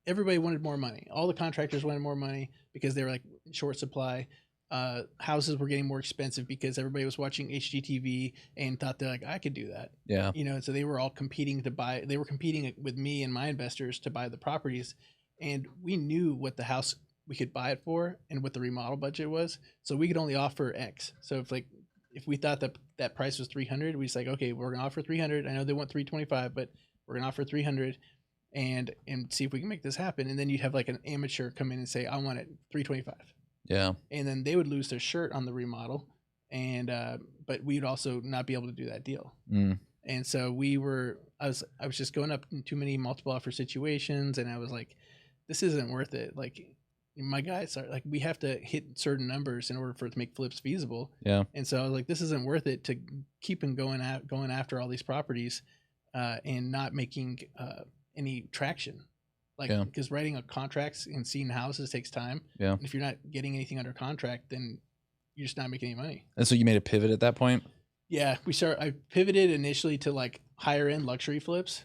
S3: everybody wanted more money. All the contractors wanted more money because they were like in short supply. Houses were getting more expensive because everybody was watching HGTV and thought they're like, I could do that.
S1: Yeah.
S3: So they were all competing to buy. They were competing with me and my investors to buy the properties, and we knew what the house we could buy it for and what the remodel budget was. So we could only offer X. So if we thought that price was 300, we just like, okay, we're gonna offer 300. I know they want 325, but we're gonna offer 300 and see if we can make this happen. And then you'd have like an amateur come in and say, I want it 325.
S1: Yeah.
S3: And then they would lose their shirt on the remodel, and but we'd also not be able to do that deal. And so I was just going up in too many multiple offer situations, and I was like, this isn't worth it. Like my guys are like, we have to hit certain numbers in order for it to make flips feasible.
S1: Yeah.
S3: And so I was like, this isn't worth it to keep going after all these properties and not making any traction. Like, because writing a contracts and seeing houses takes time.
S1: Yeah.
S3: And if you're not getting anything under contract, then you're just not making any money.
S1: And so you made a pivot at that point?
S3: Yeah. I pivoted initially to like higher end luxury flips.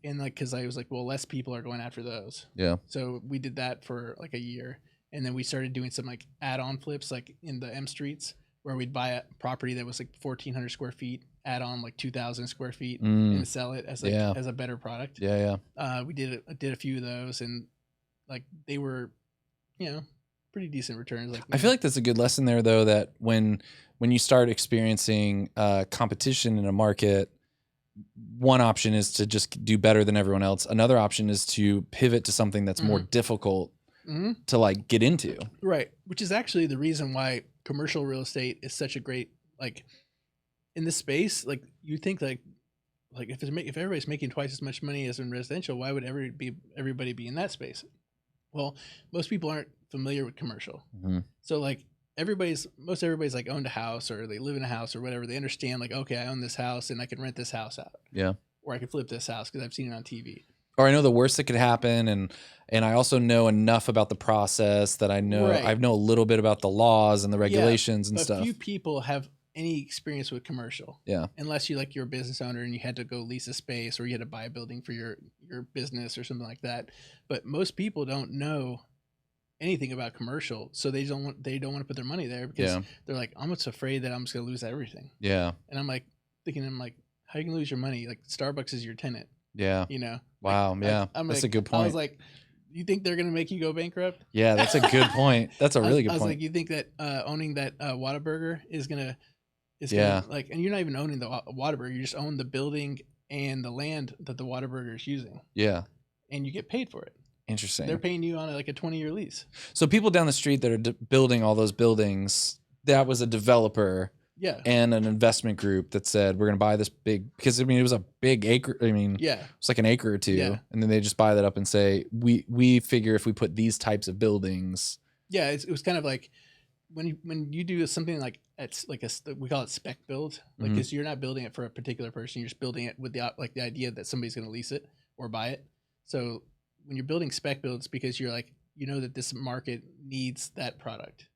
S3: And like, cause I was like, well, less people are going after those. Yeah. So we did that for like a year. And then we started doing some like add-on flips, like in the M streets, where we'd buy a property that was like 1,400 square feet, add on like 2,000 square feet and sell it as like as a better product. Yeah. Yeah. We did a few of those, and like they were, pretty decent returns. Like,
S1: I feel like that's a good lesson there though, that when you start experiencing competition in a market, one option is to just do better than everyone else. Another option is to pivot to something that's more difficult to like get into.
S3: Right. Which is actually the reason why commercial real estate is such a great, like in this space, like you think like if everybody's making twice as much money as in residential, why would everybody be in that space? Well, most people aren't familiar with commercial. So like most everybody's like owned a house or they live in a house or whatever. They understand like, okay, I own this house and I can rent this house out. Yeah. Or I can flip this house because I've seen it on TV.
S1: Or I know the worst that could happen, and I also know enough about the process that I know I know a little bit about the laws and the regulations and stuff.
S3: Few people have any experience with commercial. Yeah. Unless you're a business owner and you had to go lease a space or you had to buy a building for your business or something like that. But most people don't know anything about commercial, so they don't want to put their money there because they're like, I'm just afraid that I'm just gonna lose everything. Yeah. And I'm like thinking, how you can lose your money? Like Starbucks is your tenant. Yeah.
S1: Wow. Yeah. That's a good point.
S3: I was like, you think they're gonna make you go bankrupt?
S1: Yeah, that's a good point. That's a really good point. I was
S3: like, you think that owning that Whataburger is gonna like, and you're not even owning the Whataburger, you just own the building and the land that the Whataburger is using. Yeah. And you get paid for it.
S1: Interesting.
S3: They're paying you on like a 20-year lease.
S1: So people down the street that are building all those buildings, that was a developer and an investment group that said, we're going to buy this big, because I mean, it was a big acre. I mean, it's like an acre or two. Yeah. And then they just buy that up and say, we figure if we put these types of buildings. Yeah.
S3: It was kind of like when you do something like, it's like we call it spec build, like, because you're not building it for a particular person. You're just building it with the idea that somebody's going to lease it or buy it. So when you're building spec builds, because you're like, that this market needs that product.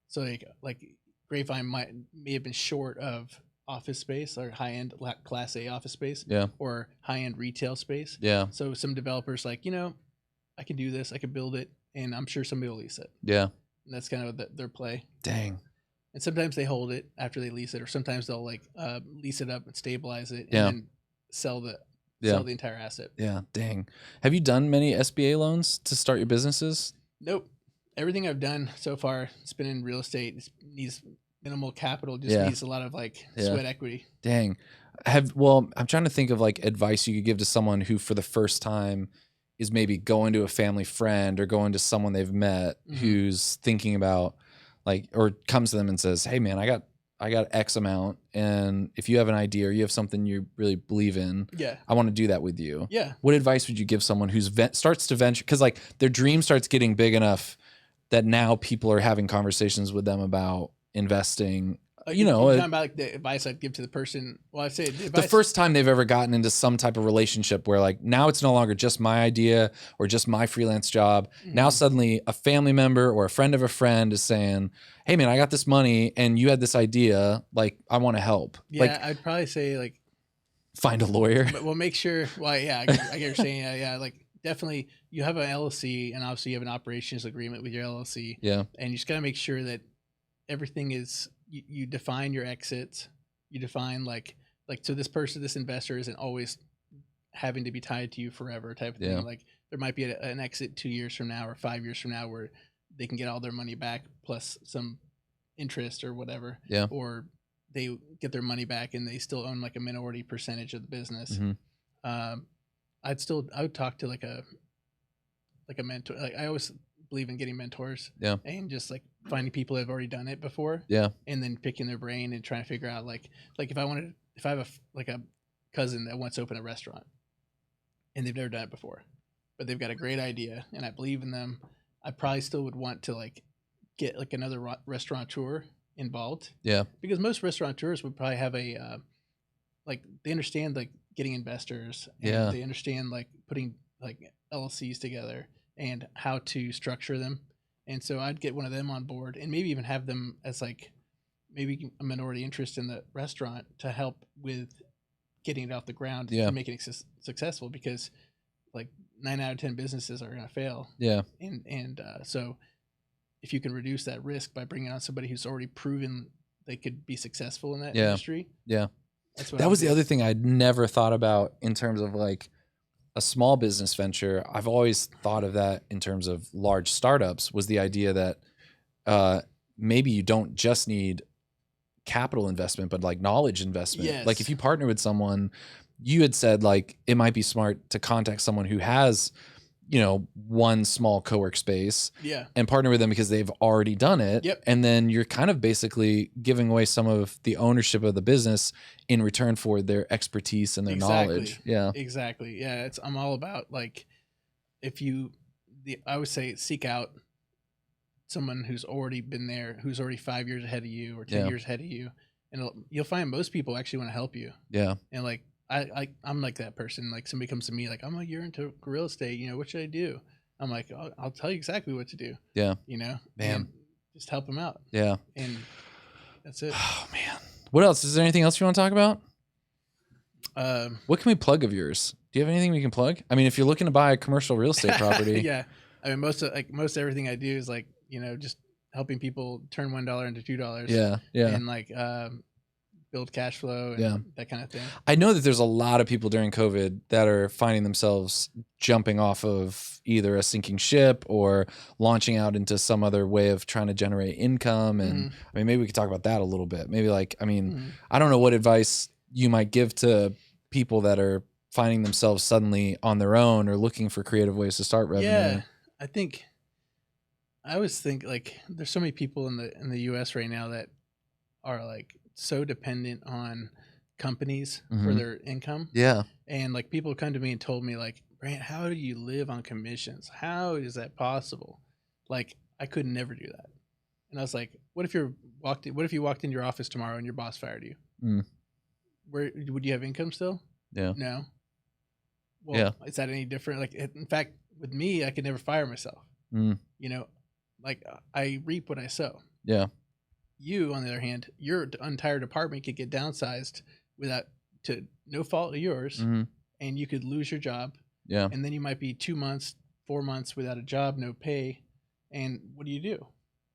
S3: So like Grapevine may have been short of office space or high-end class A office space or high-end retail space. Yeah. So some developers like, I can do this, I can build it, and I'm sure somebody will lease it. Yeah. And that's kind of their play. Dang. And sometimes they hold it after they lease it, or sometimes they'll like lease it up and stabilize it and then sell the entire asset.
S1: Yeah, dang. Have you done many SBA loans to start your businesses?
S3: Nope. Everything I've done so far, it's been in real estate. It needs minimal capital, just needs a lot of sweat equity.
S1: Dang. I'm trying to think of like advice you could give to someone who for the first time is maybe going to a family friend or going to someone they've met who's thinking about or comes to them and says, hey man, I got X amount, and if you have an idea or you have something you really believe in, I want to do that with you. Yeah. What advice would you give someone who's starts to venture, because like their dream starts getting big enough that now people are having conversations with them about investing you know,
S3: talking about like the advice I'd give to the person. Well, I'd say
S1: the first time they've ever gotten into some type of relationship where like now it's no longer just my idea or just my freelance job. Now suddenly a family member or a friend of a friend is saying, hey man, I got this money and you had this idea. Like, I want to help.
S3: Yeah,
S1: like,
S3: I'd probably say like
S1: find a lawyer.
S3: But we'll make sure. Well, yeah, I get what you're saying. Yeah, like definitely you have an LLC and obviously you have an operations agreement with your LLC.
S1: Yeah.
S3: And you just got to make sure that everything is, you define your exits. You define like, so this person, this investor isn't always having to be tied to you forever type of thing. Like there might be an exit 2 years from now or 5 years from now where they can get all their money back plus some interest or whatever.
S1: Yeah.
S3: Or they get their money back and they still own like a minority percentage of the business. I would talk to like a mentor. Like I always believe in getting mentors.
S1: Yeah.
S3: And just like finding people that have already done it before.
S1: Yeah.
S3: And then picking their brain and trying to figure out like if I have a cousin that wants to open a restaurant and they've never done it before, but they've got a great idea and I believe in them, I probably still would want to like get like another restaurateur involved.
S1: Yeah.
S3: Because most restaurateurs would probably have a like they understand like getting investors. And
S1: Yeah.
S3: They understand like putting like LLCs together and how to structure them. And so I'd get one of them on board and maybe even have them as like maybe a minority interest in the restaurant to help with getting it off the ground and making it successful, because like 9 out of 10 businesses are going to fail.
S1: Yeah.
S3: And so if you can reduce that risk by bringing on somebody who's already proven they could be successful in that industry.
S1: Yeah.
S3: That's what
S1: that was the other thing I'd never thought about in terms of like a small business venture. I've always thought of that in terms of large startups, was the idea that maybe you don't just need capital investment, but like knowledge investment.
S3: Yes.
S1: Like if you partner with someone, you had said like it might be smart to contact someone who has, you know, one small co-work space and partner with them because they've already done it.
S3: Yep.
S1: And then you're kind of basically giving away some of the ownership of the business in return for their expertise and their knowledge. Yeah.
S3: Exactly. Yeah. I'm all about like, I would say seek out someone who's already been there, who's already 5 years ahead of you or 10 years ahead of you. And you'll find most people actually want to help you.
S1: Yeah.
S3: And like, I'm like that person. Like somebody comes to me like, I'm like, you're into real estate, you know, what should I do? I'm like, I'll tell you exactly what to do.
S1: Yeah.
S3: You know,
S1: man,
S3: just help them out.
S1: Yeah.
S3: And that's it.
S1: Oh man. What else? Is there anything else you want to talk about? What can we plug of yours? Do you have anything we can plug? I mean, if you're looking to buy a commercial real estate property.
S3: Yeah. I mean, most everything I do is like, you know, just helping people turn $1 into $2.
S1: Yeah. Yeah.
S3: And like, build cash flow and that kind of thing.
S1: I know that there's a lot of people during COVID that are finding themselves jumping off of either a sinking ship or launching out into some other way of trying to generate income. And I mean, maybe we could talk about that a little bit. Maybe like, I mean, I don't know what advice you might give to people that are finding themselves suddenly on their own or looking for creative ways to start revenue.
S3: Yeah, I always think like there's so many people in the US right now that are like so dependent on companies for their income.
S1: Yeah.
S3: And like people come to me and told me like, Brandt, how do you live on commissions? How is that possible? Like I could never do that. And I was like, what if you walked into your office tomorrow and your boss fired you? Where would you have income still?
S1: Yeah.
S3: No. Well, is that any different? Like in fact, with me, I could never fire myself. You know, like I reap what I sow.
S1: Yeah.
S3: You, on the other hand, your entire department could get downsized to no fault of yours, and you could lose your job.
S1: Yeah.
S3: And then you might be 2 months, 4 months without a job, no pay. And what do you do?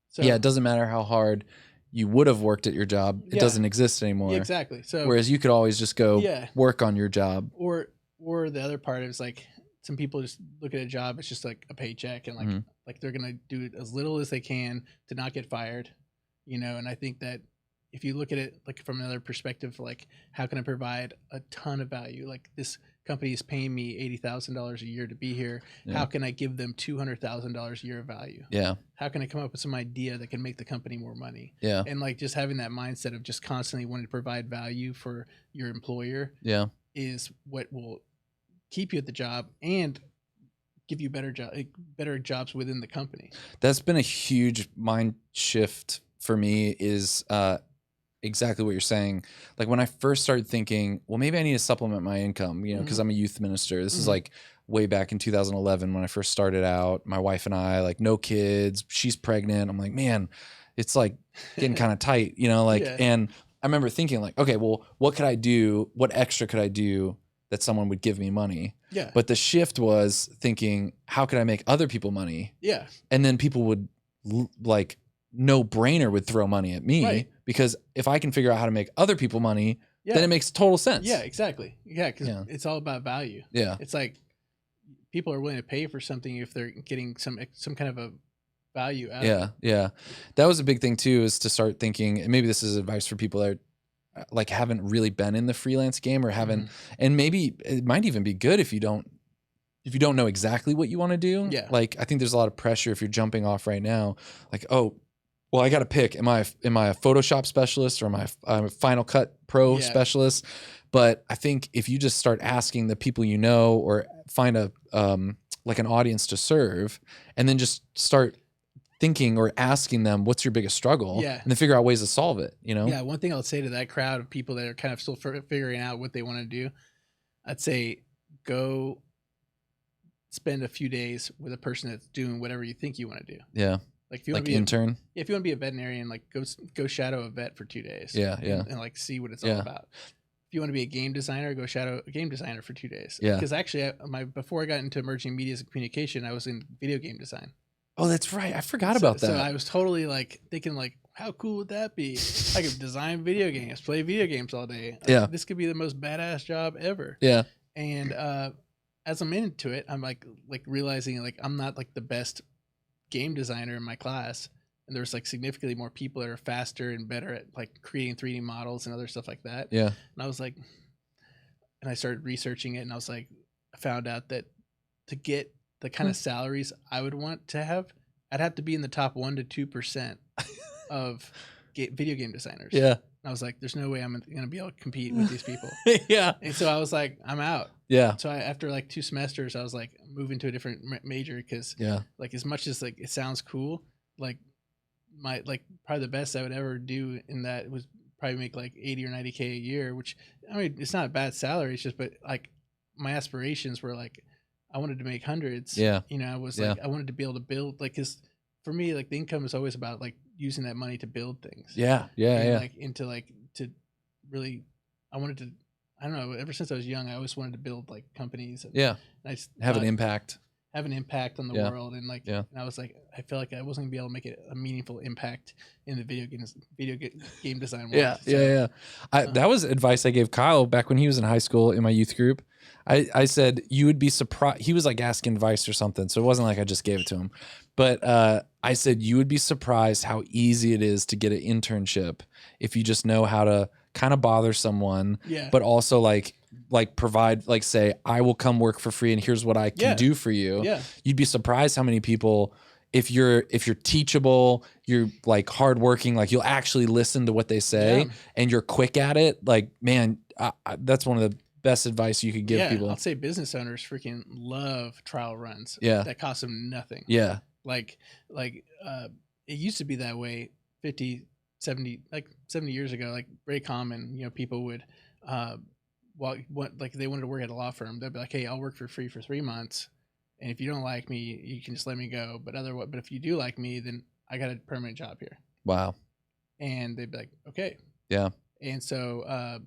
S3: So
S1: yeah, it doesn't matter how hard you would have worked at your job. It doesn't exist anymore.
S3: Yeah, exactly. So
S1: whereas you could always just go work on your job.
S3: Or the other part is like some people just look at a job, it's just like a paycheck and like they're gonna do as little as they can to not get fired. You know, and I think that if you look at it like from another perspective, like how can I provide a ton of value? Like this company is paying me $80,000 a year to be here. Yeah. How can I give them $200,000 a year of value?
S1: Yeah.
S3: How can I come up with some idea that can make the company more money?
S1: Yeah.
S3: And like just having that mindset of just constantly wanting to provide value for your employer.
S1: Yeah.
S3: Is what will keep you at the job and give you better jobs within the company.
S1: That's been a huge mind shift for me is exactly what you're saying. Like when I first started thinking, well, maybe I need to supplement my income, you know, because I'm a youth minister. This is like way back in 2011 when I first started out. My wife and I, like, no kids. She's pregnant. I'm like, man, it's like getting kind of tight, you know, like, and I remember thinking like, okay, well, what could I do? What extra could I do that someone would give me money?
S3: Yeah.
S1: But the shift was thinking, how could I make other people money?
S3: Yeah.
S1: And then people would like, no brainer would throw money at me because if I can figure out how to make other people money, then it makes total sense.
S3: Yeah, exactly. Yeah, because it's all about value.
S1: Yeah.
S3: It's like people are willing to pay for something if they're getting some kind of a value out of it.
S1: Yeah. That was a big thing too, is to start thinking, and maybe this is advice for people that are, like, haven't really been in the freelance game or haven't, and maybe it might even be good if you don't know exactly what you want to do.
S3: Yeah.
S1: Like, I think there's a lot of pressure if you're jumping off right now, like, oh, well, I got to pick, am I a Photoshop specialist or am I a Final Cut Pro specialist? But I think if you just start asking the people you know, or find a like an audience to serve, and then just start thinking or asking them, what's your biggest struggle?
S3: Yeah.
S1: And then figure out ways to solve it, you know?
S3: Yeah, one thing I'll say to that crowd of people that are kind of still figuring out what they want to do, I'd say go spend a few days with a person that's doing whatever you think you want to do.
S1: Yeah.
S3: Like if you
S1: like
S3: want to be
S1: intern.
S3: if you want to be a veterinarian, like go shadow a vet for 2 days.
S1: Yeah.
S3: And like see what it's all about. If you want to be a game designer, go shadow a game designer for 2 days.
S1: Yeah.
S3: Because actually, before I got into emerging media and communication, I was in video game design.
S1: Oh, that's right. I forgot about that.
S3: So I was totally like thinking like, how cool would that be? I could design video games, play video games all day.
S1: Yeah.
S3: This could be the most badass job ever.
S1: Yeah.
S3: And as I'm into it, I'm like realizing like I'm not like the best game designer in my class. And there's like significantly more people that are faster and better at like creating 3D models and other stuff like that.
S1: Yeah.
S3: And I was like, and I started researching it, and I was like, I found out that to get the kind of salaries I would want to have, I'd have to be in the top 1% to 2% of video game designers.
S1: Yeah.
S3: And I was like, there's no way I'm going to be able to compete with these people.
S1: Yeah.
S3: And so I was like, I'm out.
S1: Yeah.
S3: So after like 2 semesters, I was like, moving to a different major, because like as much as like it sounds cool, like my like probably the best I would ever do in that was probably make like 80 or 90K a year, which I mean it's not a bad salary. It's just, but like my aspirations were like I wanted to make hundreds.
S1: Yeah.
S3: You know, I was like I wanted to be able to build, like, because for me like the income is always about like using that money to build things.
S1: Yeah.
S3: Like into like to really, I wanted to, I don't know, ever since I was young I always wanted to build like companies. And I
S1: have an impact.
S3: Have an impact on the world, and like, and I was like, I felt like I wasn't gonna be able to make it a meaningful impact in the video game design world.
S1: That was advice I gave Kyle back when he was in high school in my youth group. I said, you would be surprised. He was like asking advice or something, so it wasn't like I just gave it to him. But I said, you would be surprised how easy it is to get an internship if you just know how to kind of bother someone, but also like provide, like say, I will come work for free and here's what I can do for you. You'd be surprised how many people, if you're teachable, you're like hardworking, like you'll actually listen to what they say and you're quick at it. Like, man, that's one of the best advice you could give people.
S3: I'll say business owners freaking love trial runs. That cost them nothing. Like it used to be that way 50, 70 years ago, like very common, you know, people would like they wanted to work at a law firm, they'd be like, hey, I'll work for free for 3 months, and if you don't like me you can just let me go, but if you do like me, then I got a permanent job here.
S1: Wow.
S3: And they'd be like, okay. And so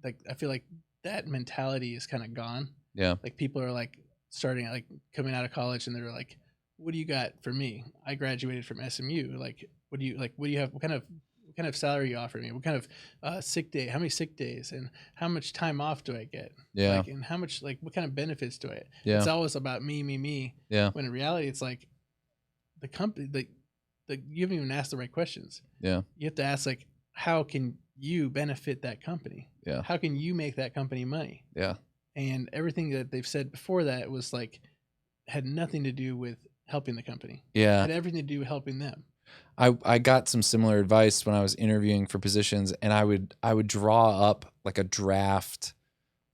S3: like I feel like that mentality is kind of gone. Like people are like starting like coming out of college and they're like, what do you got for me? I graduated from SMU. Like what do you have? What kind of salary you offer me? What kind of sick day? How many sick days? And how much time off do I get? Like, and how much, like, what kind of benefits do I? It's always about me. When in reality, it's like the company, you haven't even asked the right questions. You have to ask like, how can you benefit that company? How can you make that company money? And everything that they've said before that was like, had nothing to do with helping the company. Had everything to do with helping them.
S1: I got some similar advice when I was interviewing for positions, and I would draw up like a draft,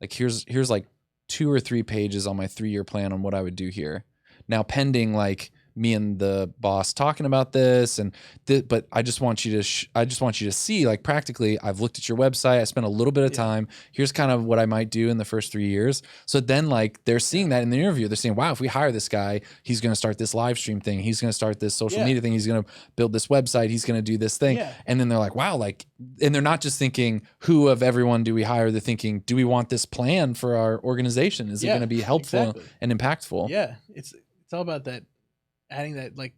S1: like here's like 2 or 3 pages on my 3-year plan on what I would do here. Now pending like me and the boss talking about this, and but I just want you to see, like, practically, I've looked at your website. I spent a little bit of time. Here's kind of what I might do in the first 3 years. So then, like, they're seeing that in the interview. They're saying, wow, if we hire this guy, he's going to start this live stream thing. He's going to start this social media thing. He's going to build this website. He's going to do this thing. And then they're like, wow, like, and they're not just thinking, who of everyone do we hire? They're thinking, do we want this plan for our organization? Is it going to be helpful and impactful?
S3: Yeah. It's all about that, adding that, like,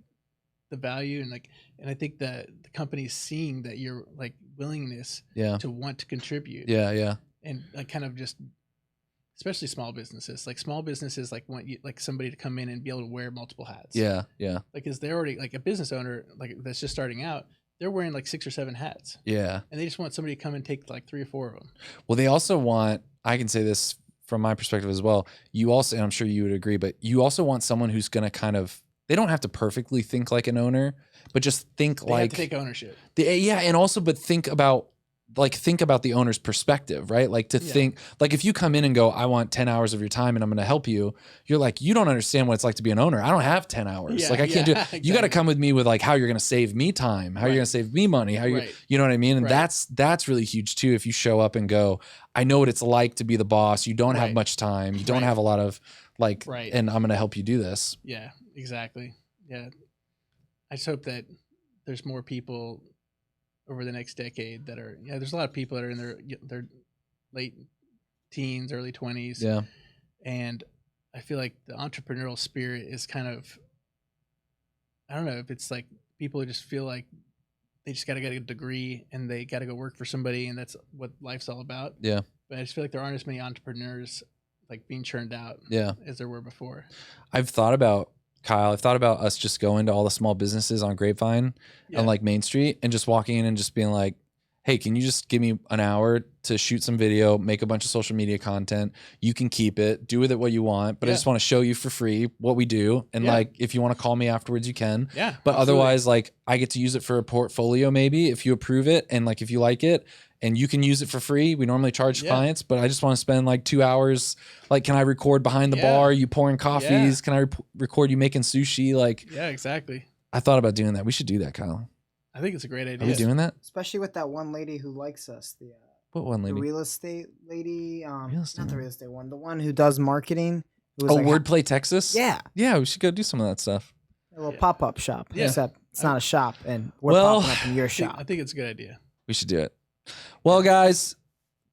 S3: the value, and like, and I think that the company's seeing that your, like, willingness to want to contribute. And like, kind of just, especially small businesses, like want you, like, somebody to come in and be able to wear multiple hats. Like, cause they're already, like, a business owner, like, that's just starting out, they're wearing like 6 or 7 hats. And they just want somebody to come and take like 3 or 4 of them. Well,
S1: they also want, I can say this from my perspective as well, you also, and I'm sure you would agree, but you also want someone who's going to kind of, they don't have to perfectly think like an owner, but just think
S3: they
S1: like,
S3: have to take ownership.
S1: And also, but think about the owner's perspective, right? Like, to think, like, if you come in and go, I want 10 hours of your time and I'm going to help you, you're like, you don't understand what it's like to be an owner. I don't have 10 hours. Like, I can't do it. Exactly. You got to come with me with, like, how you're going to save me time, how you're going to save me money, how you're, you know what I mean? And that's really huge too. If you show up and go, I know what it's like to be the boss. You don't have much time. You don't have a lot of, like, and I'm going to help you do this.
S3: Yeah, exactly. Yeah. I just hope that there's more people over the next decade that are, there's a lot of people that are in their late teens, early 20s. And I feel like the entrepreneurial spirit is kind of, I don't know if it's like people who just feel like they just got to get a degree and they got to go work for somebody, and that's what life's all about. But I just feel like there aren't as many entrepreneurs, like, being churned out as there were before.
S1: I've thought about us just going to all the small businesses on Grapevine on, like, Main Street, and just walking in and just being like, hey, can you just give me an hour to shoot some video, make a bunch of social media content? You can keep it, do with it what you want, but I just want to show you for free what we do. And like, if you want to call me afterwards, you can. But absolutely. Otherwise, like, I get to use it for a portfolio, maybe, if you approve it, and, like, if you like it, and you can use it for free. We normally charge clients, but I just want to spend like 2 hours. Like, can I record behind the bar, you pouring coffees? Can I record you making sushi? Like,
S3: exactly.
S1: I thought about doing that. We should do that, Kyle.
S3: I think it's a great idea.
S1: Are we doing that?
S4: Especially with that one lady who likes us.
S1: What one lady?
S4: The real estate lady. Not the real estate one. The one who does marketing.
S1: Like, Wordplay Texas?
S4: Yeah.
S1: Yeah, we should go do some of that stuff.
S4: A little pop-up shop. Except it's not a shop, and we're popping up in your shop.
S3: I think it's a good idea.
S1: We should do it. Well, guys,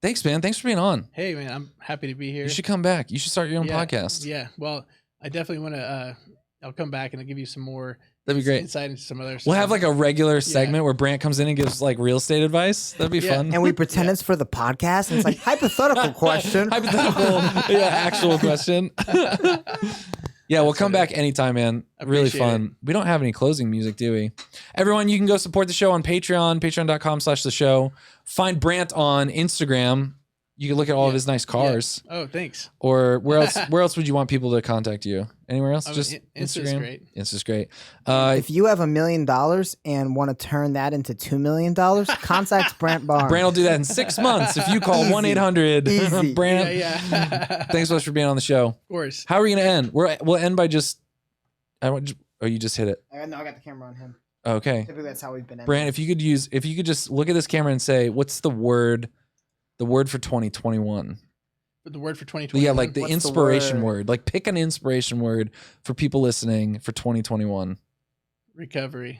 S1: thanks, man. Thanks for being on.
S3: Hey, man, I'm happy to be here.
S1: You should come back. You should start your own podcast.
S3: Yeah, well, I definitely want to. I'll come back and I'll give you some more.
S1: That'd be great.
S3: Insight into some other stuff.
S1: We'll have like a regular segment where Brandt comes in and gives like real estate advice. That'd be fun.
S4: And we pretend it's for the podcast. And it's like hypothetical question.
S1: Actual question. Yeah, we'll come back anytime, man. Really fun. We don't have any closing music, do we? Everyone, you can go support the show on Patreon, patreon.com/the show. Find Brandt on Instagram. You can look at all of his nice cars.
S3: Oh, thanks.
S1: Or where else? Where else would you want people to contact you? Anywhere else? Just
S3: Insta's great.
S1: Insta's great.
S4: If you have $1 million and want to turn that into $2 million, contact Brandt Barham.
S1: Brandt will do that in 6 months if you call 1-800 Brandt. Thanks so much for being on the show.
S3: Of course.
S1: How are we gonna end? We'll end by just. Oh, you just hit it.
S4: No, I got the camera on him.
S1: Okay.
S4: Typically, that's how we've been ending.
S1: Brandt, if you could just look at this camera and say, what's the word? The word for 2021.
S3: The word for 2021?
S1: Yeah, like the inspiration word. Like, pick an inspiration word for people listening for 2021.
S3: Recovery.